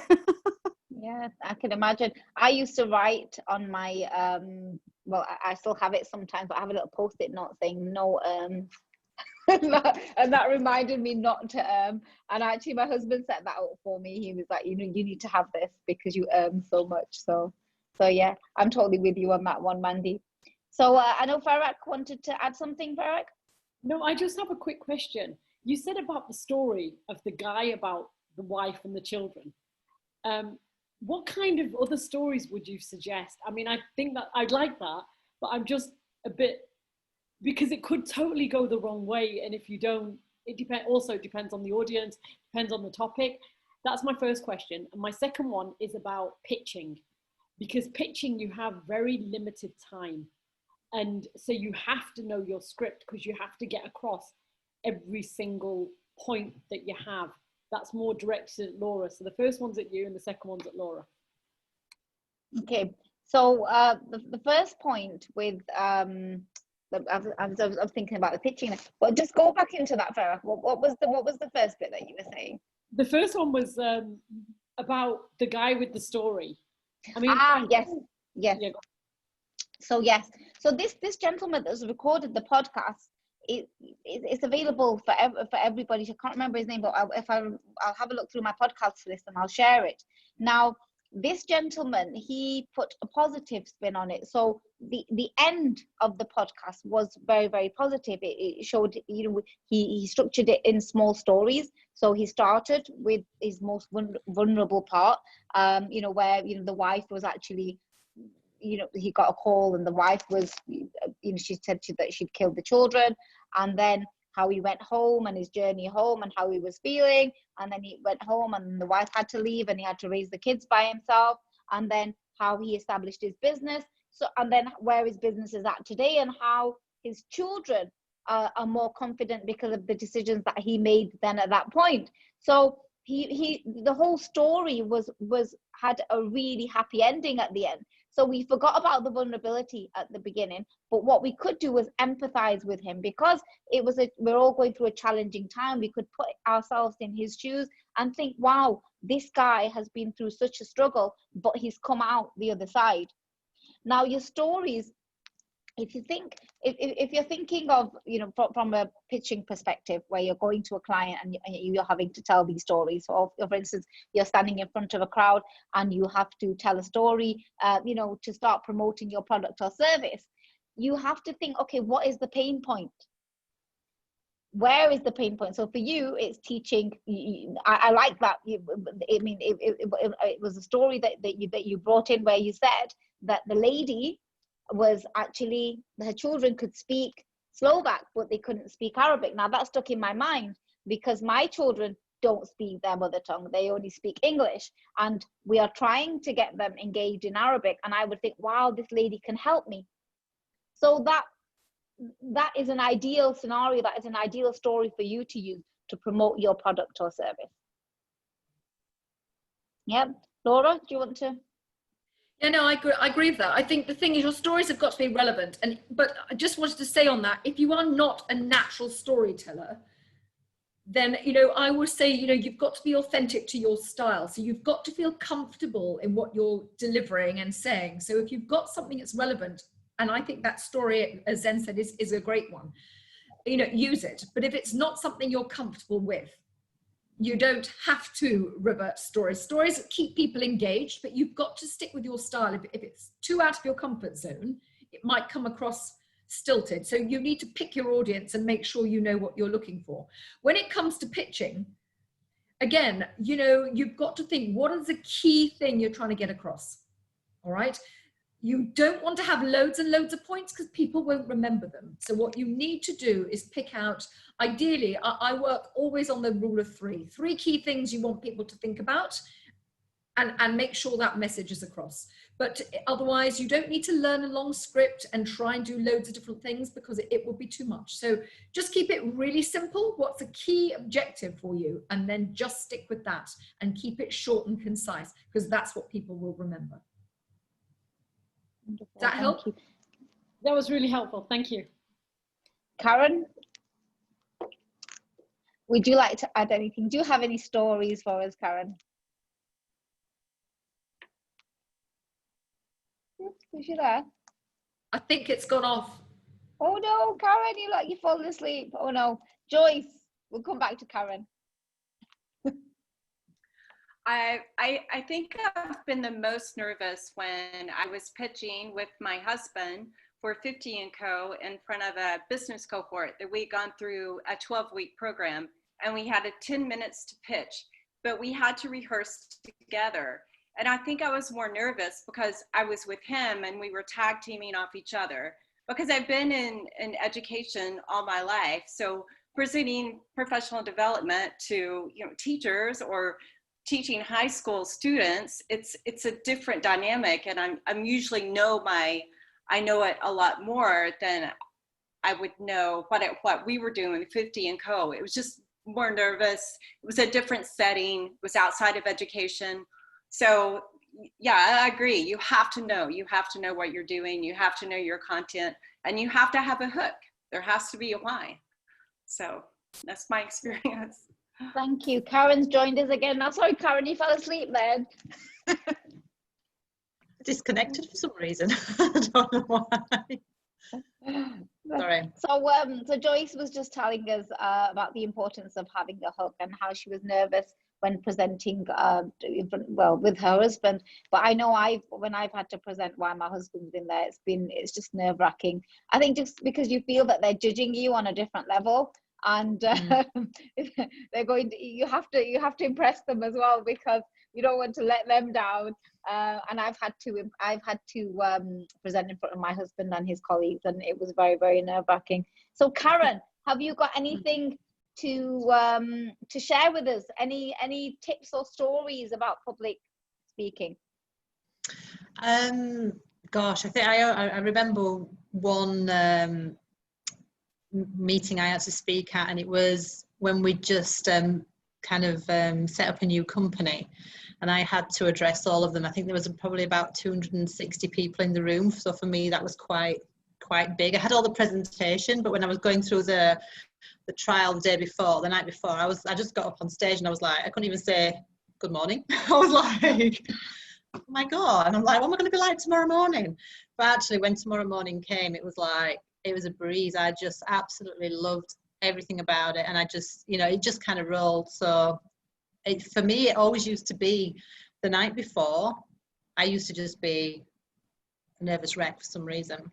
Yeah, I can imagine. I used to write on my well, I still have it sometimes, but I have a little post-it note saying no and that reminded me not to and actually my husband set that out for me. He was like, you know, you need to have this because you so much. So yeah, I'm totally with you on that one, Mandy. So I know Farak wanted to add something. Farak? No, I just have a quick question. You said about the story of the guy about the wife and the children. What kind of other stories would you suggest? I mean, I think that I'd like that, but I'm just a bit, because it could totally go the wrong way. And if you don't, it also depends on the audience, depends on the topic. That's my first question. And my second one is about pitching, because pitching, you have very limited time. And so you have to know your script because you have to get across every single point that you have. That's more directed at Laura. So the first one's at you and the second one's at Laura. Okay. So the first point with I was thinking about the pitching, but just go back into that, Farah. What was the first bit that you were saying? The first one was about the guy with the story. I mean, yes. Yeah. So yes, so this gentleman that's recorded the podcast, it's available for everybody. I can't remember his name, but I'll have a look through my podcast list and I'll share it. Now, this gentleman, he put a positive spin on it. So the end of the podcast was very, very positive. It showed, you know, he structured it in small stories. So he started with his most vulnerable part, you know, where, you know, the wife was actually, you know, he got a call and the wife was, you know, she said that she'd killed the children, and then how he went home and his journey home and how he was feeling, and then he went home and the wife had to leave and he had to raise the kids by himself, and then how he established his business, so, and then where his business is at today, and how his children are more confident because of the decisions that he made then at that point. So the whole story had a really happy ending at the end. So we forgot about the vulnerability at the beginning, but what we could do was empathize with him, because we're all going through a challenging time. We could put ourselves in his shoes and think, wow, this guy has been through such a struggle, but he's come out the other side. Now, your stories, if you're thinking of, you know, from a pitching perspective, where you're going to a client and you're having to tell these stories, or for instance, you're standing in front of a crowd and you have to tell a story, you know, to start promoting your product or service, you have to think, okay, what is the pain point? Where is the pain point? So for you, it's teaching. I like that. I mean, it was a story that you brought in where you said that the lady was actually, her children could speak Slovak, but they couldn't speak Arabic. Now that stuck in my mind because my children don't speak their mother tongue. They only speak English, and we are trying to get them engaged in Arabic. And I would think, wow, this lady can help me. So that is an ideal scenario. That is an ideal story for you to use to promote your product or service. Yeah, Laura, do you want to? Yeah, no, I agree with that. I think the thing is, your stories have got to be relevant. But I just wanted to say on that, if you are not a natural storyteller, then, you know, I would say, you know, you've got to be authentic to your style. So you've got to feel comfortable in what you're delivering and saying. So if you've got something that's relevant, and I think that story, as Zen said, is a great one, you know, use it. But if it's not something you're comfortable with, you don't have to revert stories. Stories keep people engaged, but you've got to stick with your style. If it's too out of your comfort zone, it might come across stilted. So you need to pick your audience and make sure you know what you're looking for. When it comes to pitching, again, you know, you've got to think, what is the key thing you're trying to get across? All right. You don't want to have loads and loads of points because people won't remember them. So what you need to do is pick out, ideally, I work always on the rule of three key things you want people to think about, and make sure that message is across. But otherwise, you don't need to learn a long script and try and do loads of different things, because it will be too much. So just keep it really simple. What's a key objective for you? And then just stick with that and keep it short and concise, because that's what people will remember. Does that help? That was really helpful. Thank you. Karen, would you like to add anything? Do you have any stories for us, Karen? Is she there? I think it's gone off. Oh no, Karen, you're falling asleep. Oh no. Joyce, we'll come back to Karen. I think I've been the most nervous when I was pitching with my husband for 50 & Co. in front of a business cohort that we'd gone through a 12-week program, and we had 10 minutes to pitch, but we had to rehearse together. And I think I was more nervous because I was with him and we were tag teaming off each other, because I've been in education all my life. So presenting professional development to teachers or teaching high school students, it's a different dynamic, and I'm usually I know it a lot more than I would know what we were doing 50 & Co. It was just more nervous. It was a different setting. It was outside of education. So yeah, I agree. You have to know what you're doing. You have to know your content, and you have to have a hook. There has to be a why. So that's my experience. Thank you. Karen's joined us again now. Sorry, Karen, you fell asleep then. Disconnected for some reason. I don't know why. Sorry. So Joyce was just telling us about the importance of having a hook and how she was nervous when presenting with her husband. But I know when I've had to present while my husband's been there, it's just nerve-wracking. I think just because you feel that they're judging you on a different level, and they're going to, you have to impress them as well, because you don't want to let them down. And I've had to present in front of my husband and his colleagues, and it was very, very nerve-wracking. So Karen, have you got anything to share with us? Any tips or stories about public speaking? Gosh, I think I remember one meeting I had to speak at, and it was when we just kind of set up a new company, and I had to address all of them. I think there was probably about 260 people in the room, so for me that was quite big. I had all the presentation, but when I was going through the trial the night before, I just got up on stage and I was like, I couldn't even say good morning. I was like, oh my God. And I'm like, what am I going to be like tomorrow morning? But actually when tomorrow morning came, it was a breeze. I just absolutely loved everything about it. And I just, it just kind of rolled. So for me, it always used to be the night before, I used to just be a nervous wreck for some reason.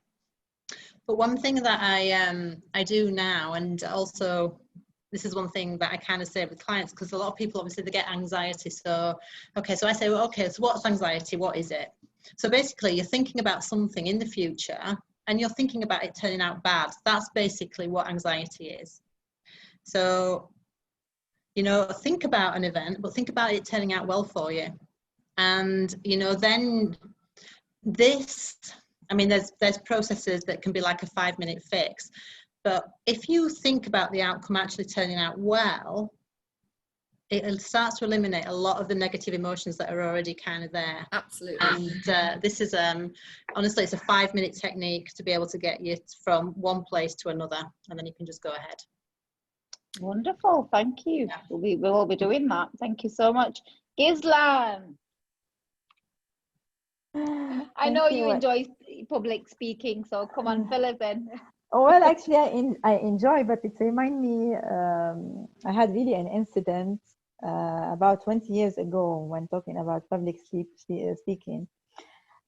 But one thing that I do now, and also this is one thing that I kind of say with clients, because a lot of people obviously they get anxiety. So I say, well, okay, so what's anxiety? What is it? So basically you're thinking about something in the future and you're thinking about it turning out bad. That's basically what anxiety is. So, think about an event, but think about it turning out well for you. And, then there's processes that can be like a 5-minute fix. But if you think about the outcome actually turning out well, it starts to eliminate a lot of the negative emotions that are already kind of there. Absolutely. And this is, honestly, it's a 5-minute technique to be able to get you from one place to another, and then you can just go ahead. Wonderful, thank you. Yeah. We will all be doing that. Thank you so much. Gislan, I know you enjoy public speaking, so come on, fill us in. Well, actually, I enjoy, but it reminds me, I had really an incident about 20 years ago when talking about public speaking.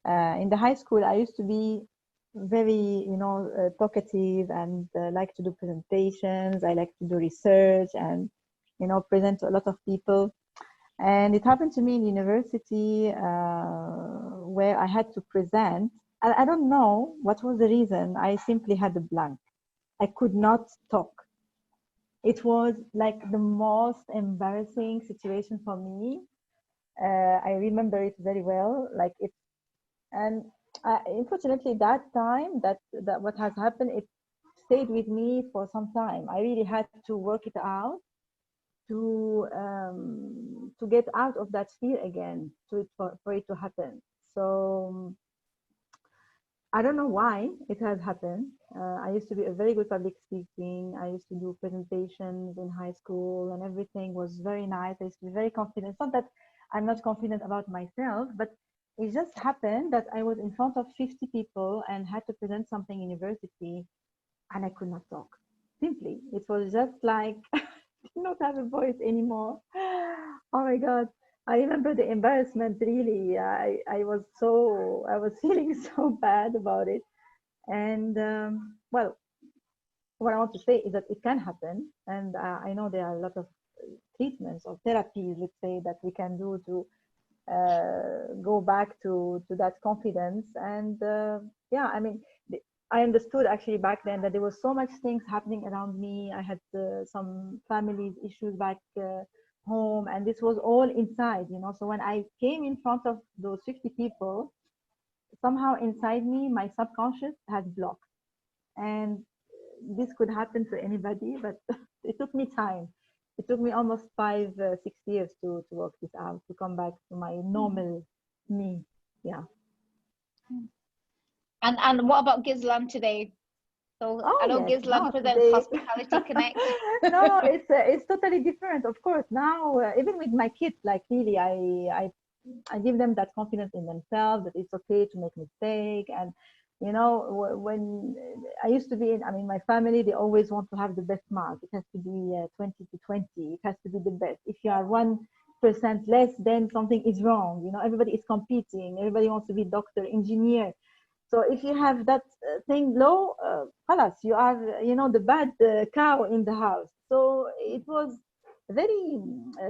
In the high school, I used to be very, talkative and like to do presentations. I like to do research and, present to a lot of people. And it happened to me in university where I had to present. And I don't know what was the reason. I simply had a blank. I could not talk. It was like the most embarrassing situation for me. I remember it very well. And unfortunately, that time, that what has happened, it stayed with me for some time. I really had to work it out to get out of that fear again, for it to happen. So I don't know why it has happened. I used to be a very good public speaking. I used to do presentations in high school, and everything was very nice. I used to be very confident. It's not that I'm not confident about myself, but it just happened that I was in front of 50 people and had to present something in university, and I could not talk. Simply, it was just like I did not have a voice anymore. Oh my God. I remember the embarrassment, really. I was feeling so bad about it. And well, what I want to say is that it can happen. And I know there are a lot of treatments or therapies, let's say, that we can do to go back to that confidence. And yeah, I mean, I understood actually back then that there was so much things happening around me. I had some family issues back home, and this was all inside, you know. So when I came in front of those 50 people, somehow inside me, my subconscious had blocked. And this could happen to anybody, but it took me time. It took me almost 5-6 years to work this out, to come back to my normal me. Yeah. And what about Gislan today? So I know yes, Gislan no, presents today... Hospitality Connect. No, it's totally different. Of course, now even with my kids, like really, I give them that confidence in themselves that it's okay to make mistakes. And you know, when I used to be in, I mean, my family, they always want to have the best mark. It has to be 20 to 20. It has to be the best. If you are 1% less, then something is wrong. You know, everybody is competing. Everybody wants to be doctor, engineer. So if you have that thing low, halas, you are, you know, the bad cow in the house. So it was very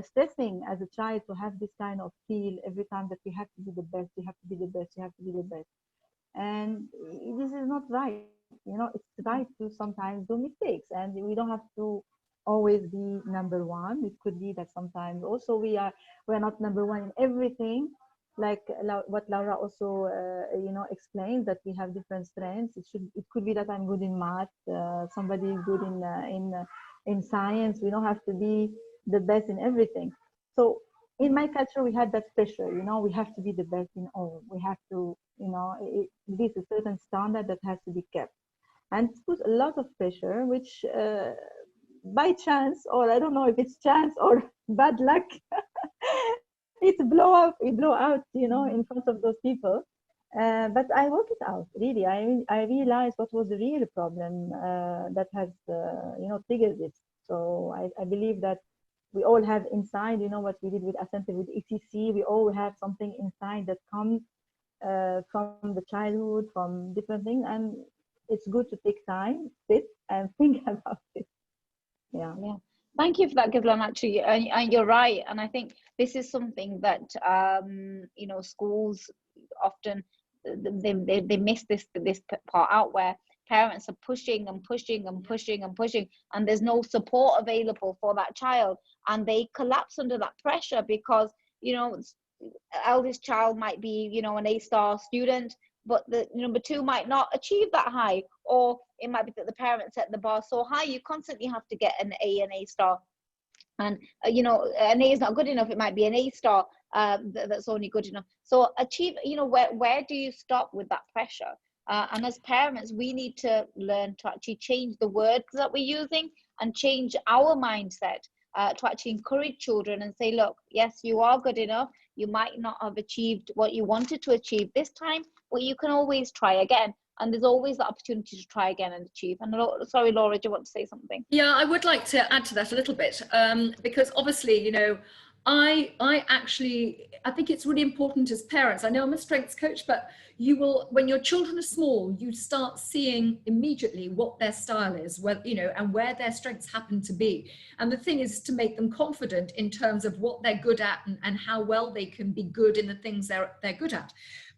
stressing as a child to have this kind of feel every time that you have to be the best, you have to be the best, you have to be the best. And this is not right. You know, it's right to sometimes do mistakes, and we don't have to always be number one. It could be that sometimes also we're not number one in everything. Like what Laura also you know, explained, that we have different strengths. It could be that I'm good in math, somebody is good in science. We don't have to be the best in everything. So in my culture, we had that pressure, you know, we have to be the best in all. We have to, you know, this is a certain standard that has to be kept. And it puts a lot of pressure, which by chance, or I don't know if it's chance or bad luck, it blow out, you know, in front of those people. But I worked it out, really. I realized what was the real problem that has, you know, triggered this. So I believe that we all have inside, you know, what we did with Ascente, with ECC, we all have something inside that comes from the childhood, from different things. And it's good to take time, sit and think about it. Yeah. Yeah. Thank you for that, Gislan, actually. And you're right. And I think this is something that, you know, schools often, they miss this part out, where parents are pushing and pushing and pushing and pushing, and there's no support available for that child. And they collapse under that pressure because, you know, eldest child might be, you know, an A-star student, but the number two might not achieve that high, or it might be that the parents set the bar so high you constantly have to get an A-star, and you know, an A is not good enough. It might be an A-star that's only good enough. So achieve, you know, where do you stop with that pressure? And as parents, we need to learn to actually change the words that we're using and change our mindset to actually encourage children and say, look, yes, you are good enough. You might not have achieved what you wanted to achieve this time, but you can always try again. And there's always the opportunity to try again and achieve. And sorry, Laura, do you want to say something? Yeah, I would like to add to that a little bit, because obviously, you know, I think it's really important as parents. I know I'm a strengths coach, but you will, when your children are small, you start seeing immediately what their style is, you know, and where their strengths happen to be. And the thing is to make them confident in terms of what they're good at and how well they can be good in the things they're good at.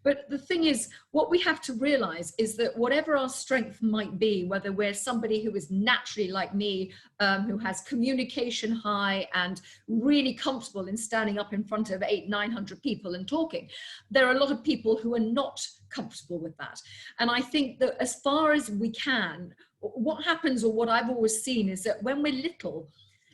But the thing is, what we have to realize is that whatever our strength might be, whether we're somebody who is naturally like me, who has communication high and really comfortable in standing up in front of 800-900 people and talking, there are a lot of people who are not comfortable with that. And I think that as far as we can, what happens, or what I've always seen, is that when we're little,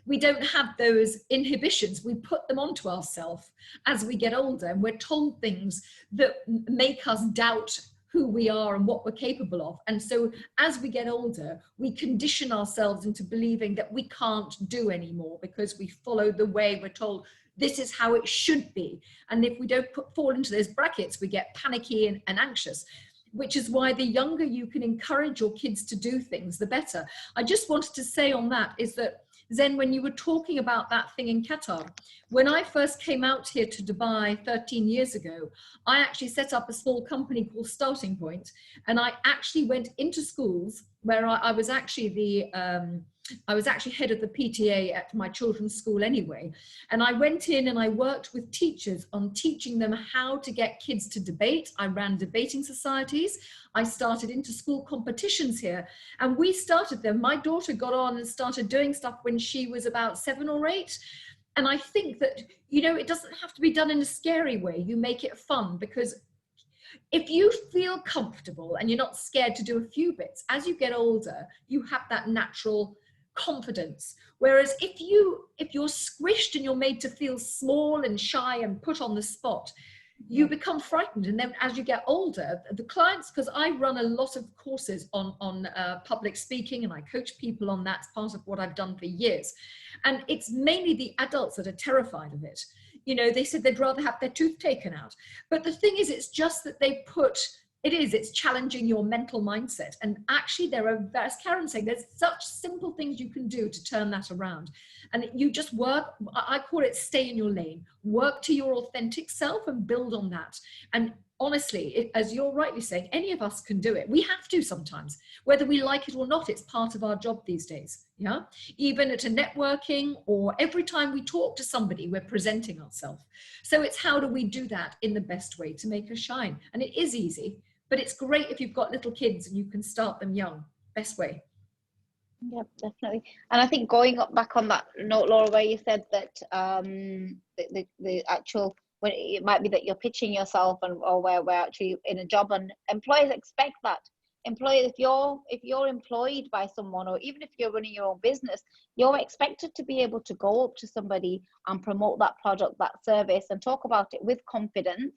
we don't have those inhibitions. We put them onto ourselves as we get older, and we're told things that make us doubt who we are and what we're capable of. And so as we get older, we condition ourselves into believing that we can't do anymore because we follow the way we're told this is how it should be. And if we don't fall into those brackets, we get panicky and anxious, which is why the younger you can encourage your kids to do things, the better. I just wanted to say on that is that, Zen, when you were talking about that thing in Qatar, when I first came out here to Dubai 13 years ago, I actually set up a small company called Starting Point, and I actually went into schools where I was actually head of the PTA at my children's school anyway. And I went in and I worked with teachers on teaching them how to get kids to debate. I ran debating societies. I started inter-school competitions here, and we started them. My daughter got on and started doing stuff when she was about 7 or 8. And I think that, you know, it doesn't have to be done in a scary way. You make it fun, because if you feel comfortable and you're not scared to do a few bits, as you get older, you have that natural confidence. Whereas if you're squished and you're made to feel small and shy and put on the spot, you become frightened. And then as you get older, the clients, because I run a lot of courses on public speaking, and I coach people on that. It's part of what I've done for years. And it's mainly the adults that are terrified of it. You know, they said they'd rather have their tooth taken out. But the thing is, it's just that it's challenging your mental mindset. And actually there are, as Karen saying, there's such simple things you can do to turn that around. And you just work, I call it stay in your lane, work to your authentic self and build on that. And honestly, as you're rightly saying, any of us can do it. We have to sometimes, whether we like it or not. It's part of our job these days. Yeah, even at a networking or every time we talk to somebody, we're presenting ourselves. So it's how do we do that in the best way to make us shine? And it is easy, but it's great if you've got little kids and you can start them young. Best way. Yeah, definitely. And I think going up back on that note, Laura, where you said that the actual, when it might be that you're pitching yourself or where we're actually in a job, and employers expect that. Employers, if you're employed by someone, or even if you're running your own business, you're expected to be able to go up to somebody and promote that product, that service, and talk about it with confidence.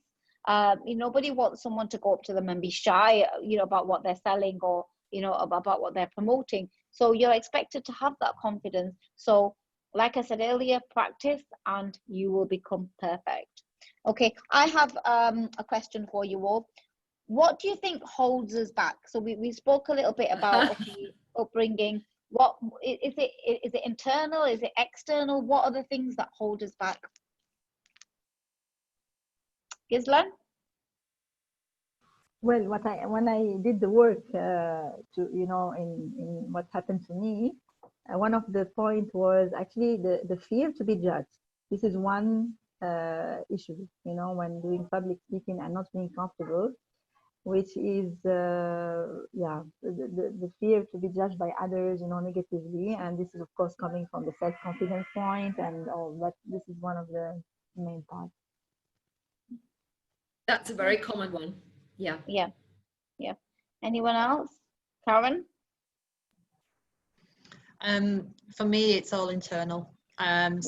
Nobody wants someone to go up to them and be shy, about what they're selling or, about what they're promoting. So you're expected to have that confidence. So like I said earlier, practice and you will become perfect. Okay, I have a question for you all. What do you think holds us back? So we spoke a little bit about upbringing. What is it? Is it internal? Is it external? What are the things that hold us back? Gislan? Well, when I did the work in what happened to me, one of the point was actually the fear to be judged. This is one issue, when doing public speaking and not being comfortable, which is the fear to be judged by others, negatively. And this is of course coming from the self-confidence point and all that. This is one of the main parts. That's a very common one. Yeah. Anyone else? Karen? For me, it's all internal. And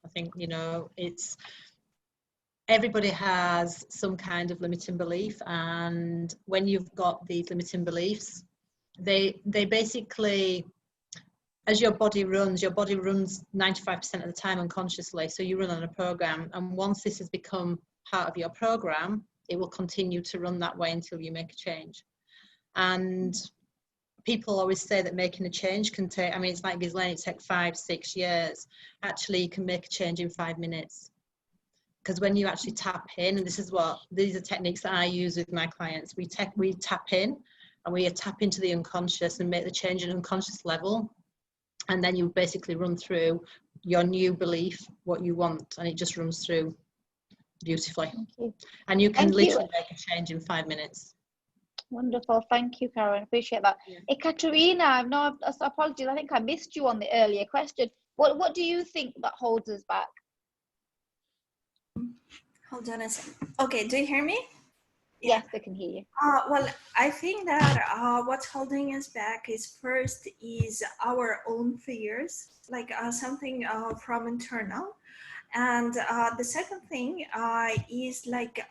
I think, it's everybody has some kind of limiting belief, and when you've got these limiting beliefs, they basically, as your body runs 95% of the time unconsciously. So you run on a program, and once this has become part of your program, it will continue to run that way until you make a change. And people always say that making a change can take, it's like Ghislaine, it takes 5-6 years. Actually, you can make a change in 5 minutes. Because when you actually tap in, and these are techniques that I use with my clients, we tap in and we tap into the unconscious and make the change at an unconscious level. And then you basically run through your new belief, what you want, and it just runs through beautifully. And you can literally make a change in 5 minutes. Wonderful. Thank you, Karen. Appreciate that. Yeah. Hey, Katerina, apologies. I think I missed you on the earlier question. What do you think that holds us back? Hold on a second. Okay, do you hear me? Yes, I can hear you. Well, I think that what's holding us back is our own fears, like something from internal. And the second thing is like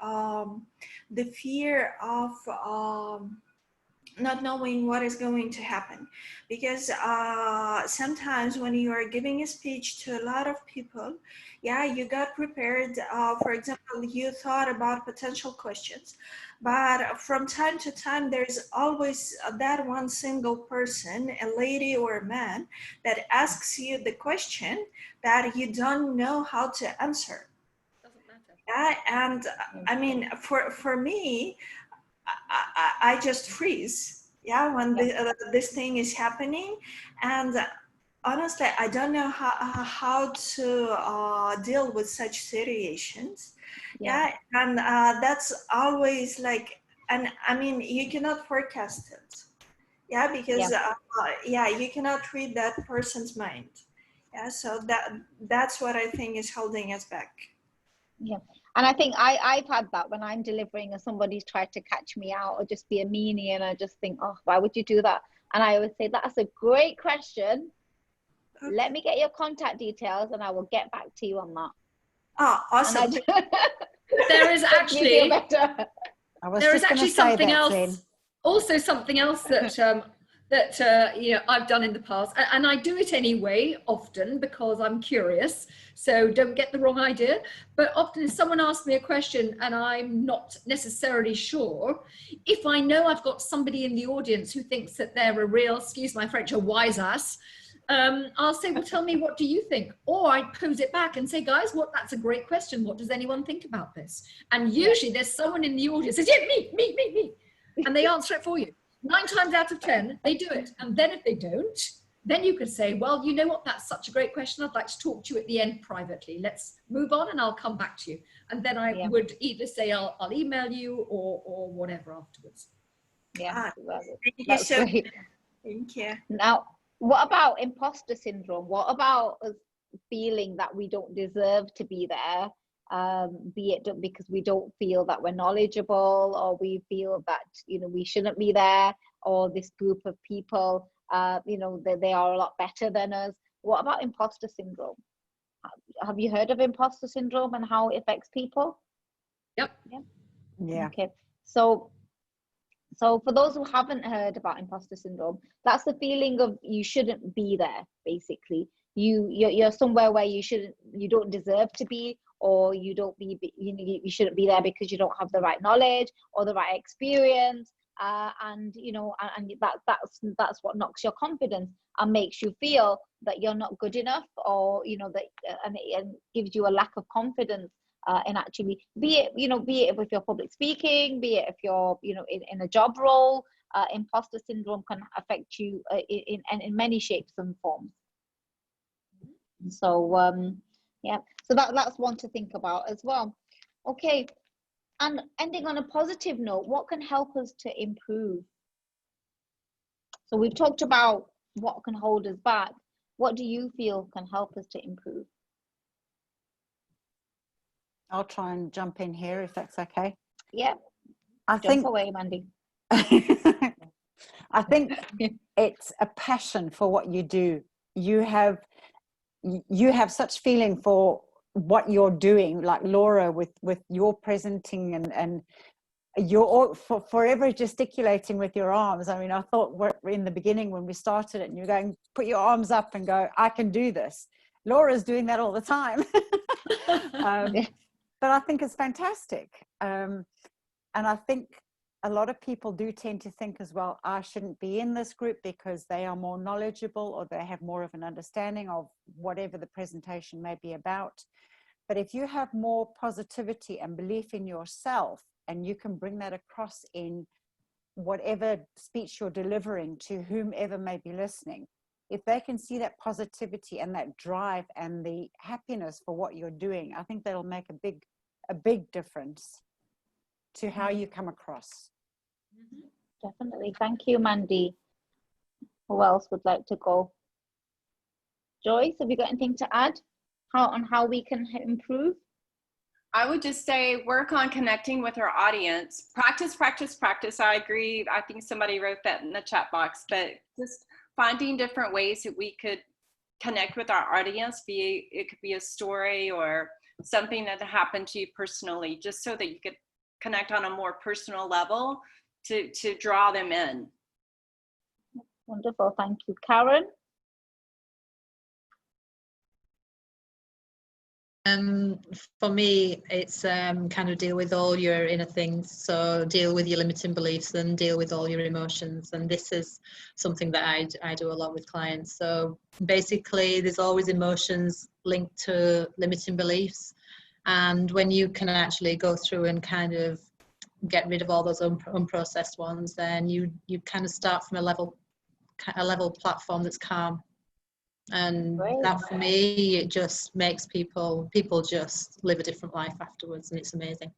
the fear of not knowing what is going to happen, because sometimes when you are giving a speech to a lot of people, yeah, you got prepared. For example, you thought about potential questions, but from time to time, there's always that one single person, a lady or a man, that asks you the question that you don't know how to answer. Doesn't matter. Yeah, and I mean, for me, I just freeze. Yeah, when this thing is happening, and honestly, I don't know how to deal with such situations. Yeah, and that's always like, and I mean, you cannot forecast it. Yeah, because yeah, you cannot read that person's mind. Yeah, so that's what I think is holding us back. Yeah. And I think I've had that when I'm delivering and somebody's tried to catch me out or just be a meanie, and I just think, oh, why would you do that? And I always say, that's a great question. Okay. Let me get your contact details and I will get back to you on that. Oh, awesome. There is actually something else. Also, something else that you know, I've done in the past, and I do it anyway, often because I'm curious. So don't get the wrong idea. But often, if someone asks me a question and I'm not necessarily sure, if I know I've got somebody in the audience who thinks that they're a real, excuse my French, a wise ass, I'll say, well, tell me, what do you think? Or I pose it back and say, guys, that's a great question. What does anyone think about this? And usually there's someone in the audience who says, yeah, me. And they answer it for you. 9 times out of 10, they do it. And then if they don't, then you could say, well, you know what? That's such a great question. I'd like to talk to you at the end privately. Let's move on and I'll come back to you. And then I would either say, I'll email you or whatever afterwards. Yeah, that's great. Thank you. Now, what about imposter syndrome? What about us feeling that we don't deserve to be there? Be it because we don't feel that we're knowledgeable, or we feel that, you know, we shouldn't be there, or this group of people, you know, they are a lot better than us. What about imposter syndrome? Have you heard of imposter syndrome and how it affects people? Yep. Yeah. Okay. So for those who haven't heard about imposter syndrome, that's the feeling of you shouldn't be there. Basically, you're somewhere where you don't deserve to be, or you shouldn't be there because you don't have the right knowledge or the right experience, and you know, and that's what knocks your confidence and makes you feel that you're not good enough, or you know that, and it gives you a lack of confidence in actually, be it if you're public speaking, be it if you're, you know, in a job role. Imposter syndrome can affect you in many shapes and forms. So yeah, so that's one to think about as well. Okay, and ending on a positive note, what can help us to improve? So we've talked about what can hold us back. What do you feel can help us to improve? I'll try and jump in here if that's okay. Yeah, jump away, Mandy. I think it's a passion for what you do. You have such feeling for what you're doing, like Laura with your presenting and you're forever gesticulating with your arms. I mean, I thought in the beginning when we started it, and you're going, put your arms up and go, I can do this. Laura's doing that all the time. But I think it's fantastic. And I think a lot of people do tend to think as well, I shouldn't be in this group because they are more knowledgeable, or they have more of an understanding of whatever the presentation may be about. But if you have more positivity and belief in yourself, and you can bring that across in whatever speech you're delivering to whomever may be listening, if they can see that positivity and that drive and the happiness for what you're doing, I think that'll make a big difference to how you come across. Definitely. Thank you, Mandy. Who else would like to go? Joyce, have you got anything to add on how we can improve? I would just say work on connecting with our audience. Practice. I agree. I think somebody wrote that in the chat box, but just finding different ways that we could connect with our audience, it could be a story or something that happened to you personally, just so that you could connect on a more personal level to draw them in. Wonderful, thank you. Karen? For me, it's kind of deal with all your inner things. So deal with your limiting beliefs and deal with all your emotions. And this is something that I do a lot with clients. So basically, there's always emotions linked to limiting beliefs. And when you can actually go through and kind of get rid of all those unprocessed ones, then you kind of start from a level platform that's calm. And that, for me, it just makes people just live a different life afterwards, and it's amazing.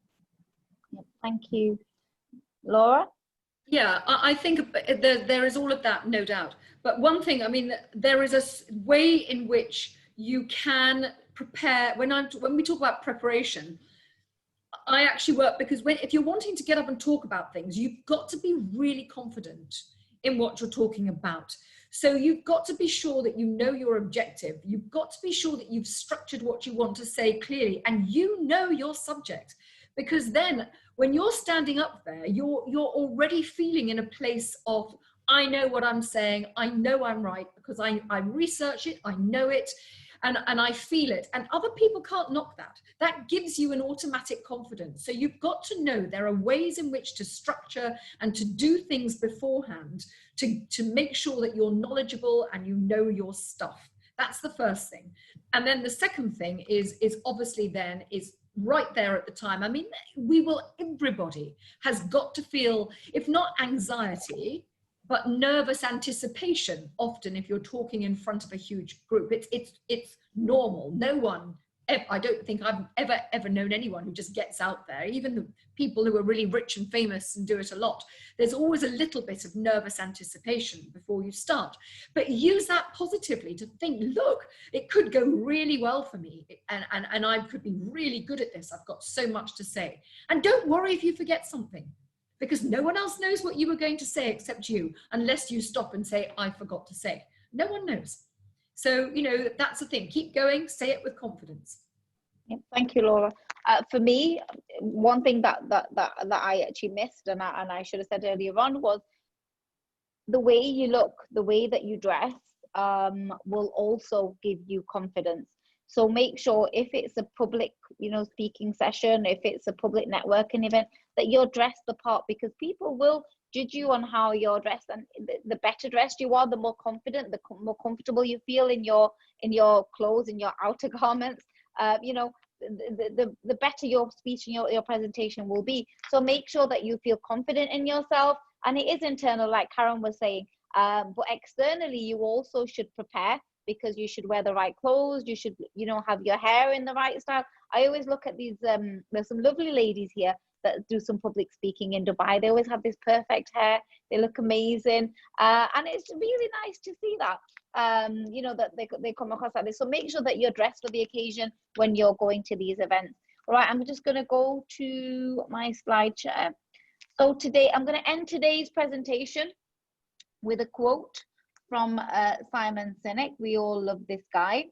Thank you. Laura? Yeah, I think there is all of that, no doubt. But one thing, I mean, there is a way in which you can prepare. When we talk about preparation, I actually work, because if you're wanting to get up and talk about things, you've got to be really confident in what you're talking about. So you've got to be sure that you know your objective. You've got to be sure that you've structured what you want to say clearly, and you know your subject. Because then when you're standing up there, you're already feeling in a place of, I know what I'm saying, I know I'm right, because I research it, I know it, and I feel it. And other people can't knock that. That gives you an automatic confidence. So you've got to know there are ways in which to structure and to do things beforehand to make sure that you're knowledgeable and you know your stuff. That's the first thing. And then the second thing is obviously then is right there at the time. I mean, everybody has got to feel, if not anxiety, but nervous anticipation. Often if you're talking in front of a huge group, it's normal. No one, I don't think I've ever known anyone who just gets out there. Even the people who are really rich and famous and do it a lot, there's always a little bit of nervous anticipation before you start. But use that positively to think, look, it could go really well for me, and I could be really good at this. I've got so much to say. And don't worry if you forget something, because no one else knows what you were going to say except you, unless you stop and say, I forgot to say. No one knows. So, you know, that's the thing. Keep going, say it with confidence. Yeah, thank you, Laura. For me, one thing that I actually missed, and I should have said earlier on, was the way you look, the way that you dress will also give you confidence. So make sure, if it's a public, speaking session, if it's a public networking event, that you're dressed the part, because people will judge you on how you're dressed. And the better dressed you are, the more confident, the more comfortable you feel in your clothes, in your outer garments. The better your speech and your presentation will be. So make sure that you feel confident in yourself, and it is internal, like Karen was saying, but externally you also should prepare, because you should wear the right clothes, you should have your hair in the right style. I always look at these there's some lovely ladies here that do some public speaking in Dubai. They always have this perfect hair, they look amazing, and it's really nice to see that that they come across like this. So make sure that you're dressed for the occasion when you're going to these events. All right, I'm just going to go to my slide share. So today I'm going to end today's presentation with a quote from Simon Sinek. We all love this guy.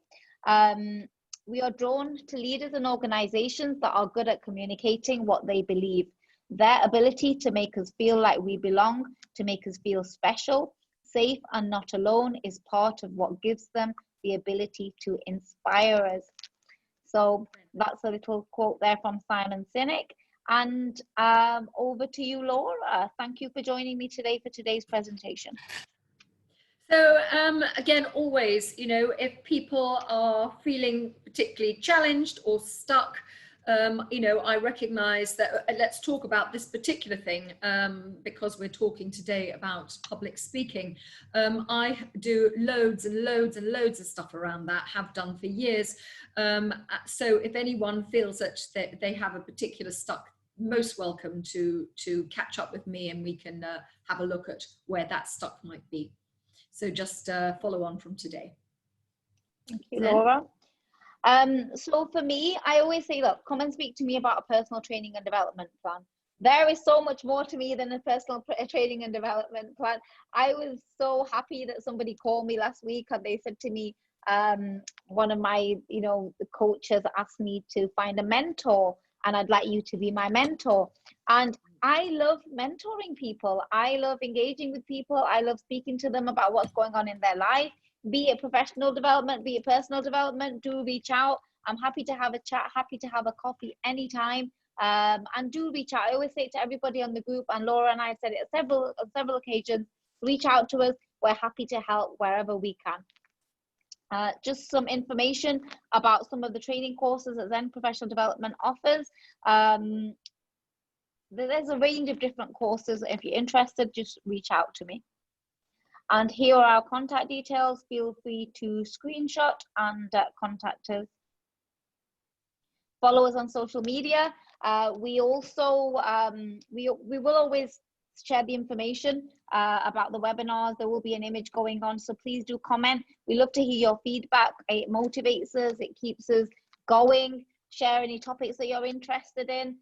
We are drawn to leaders and organizations that are good at communicating what they believe. Their ability to make us feel like we belong, to make us feel special, safe, and not alone is part of what gives them the ability to inspire us. So that's a little quote there from Simon Sinek. And over to you, Laura. Thank you for joining me today for today's presentation. So again, always, if people are feeling particularly challenged or stuck, I recognize that let's talk about this particular thing because we're talking today about public speaking. I do loads and loads and loads of stuff around that, have done for years. So if anyone feels that they have a particular stuck, most welcome to catch up with me, and we can have a look at where that stuck might be. So just follow on from today. Thank you, Laura. So for me, I always say, look, come and speak to me about a personal training and development plan. There is so much more to me than a personal training and development plan. I was so happy that somebody called me last week and they said to me, One of my, the coaches asked me to find a mentor, and I'd like you to be my mentor. And I love mentoring people. I love engaging with people. I love speaking to them about what's going on in their life, be it professional development, be it personal development. Do reach out. I'm happy to have a chat, happy to have a coffee anytime. And do reach out. I always say to everybody on the group, and Laura and I have said it on several occasions, reach out to us. We're happy to help wherever we can. Just some information about some of the training courses that Zen Professional Development offers. There's a range of different courses. If you're interested, just reach out to me. And here are our contact details. Feel free to screenshot and contact us. Follow us on social media. We also, we will always share the information about the webinars. There will be an image going on, so please do comment. We love to hear your feedback. It motivates us, it keeps us going. Share any topics that you're interested in.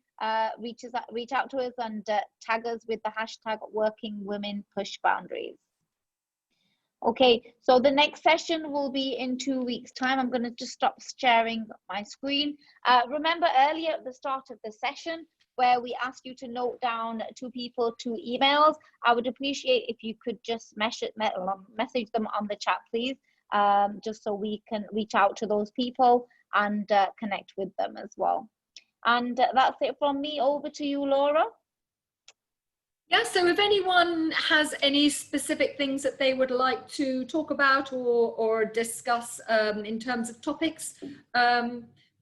Reach out to us and tag us with the hashtag Working Women Push Boundaries. Okay, so the next session will be in 2 weeks' time. I'm going to just stop sharing my screen. Remember earlier at the start of the session where we asked you to note down 2 people, 2 emails. I would appreciate if you could just message them on the chat, please, just so we can reach out to those people and connect with them as well. And that's it from me. Over to you, Laura. Yeah, so if anyone has any specific things that they would like to talk about or discuss in terms of topics,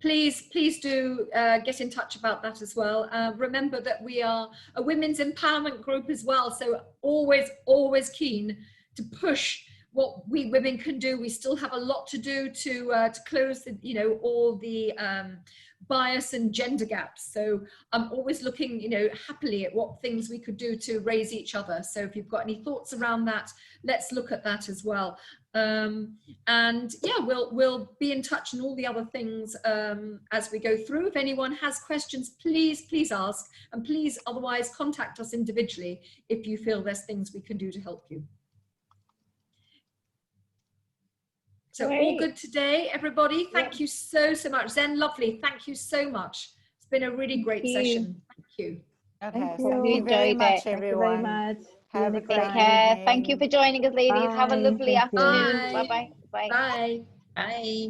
please do get in touch about that as well. Remember that we are a women's empowerment group as well, so always keen to push what we women can do. We still have a lot to do to close the, all the bias and gender gaps. So I'm always looking, happily at what things we could do to raise each other. So if you've got any thoughts around that, let's look at that as well. And yeah, we'll be in touch on all the other things as we go through. If anyone has questions, please ask, and please otherwise contact us individually if you feel there's things we can do to help you. So Great. All good today, everybody. Thank you so much. Zen, lovely. Thank you so much. It's been a really great session. Thank you. Okay, Thank thank you. you very much, Thank you everyone. very much. Have a Next great Take time. care. evening. Thank you for joining us, ladies. Have a Bye. lovely Thank you. afternoon. Bye. Bye-bye. Bye. Bye. Bye.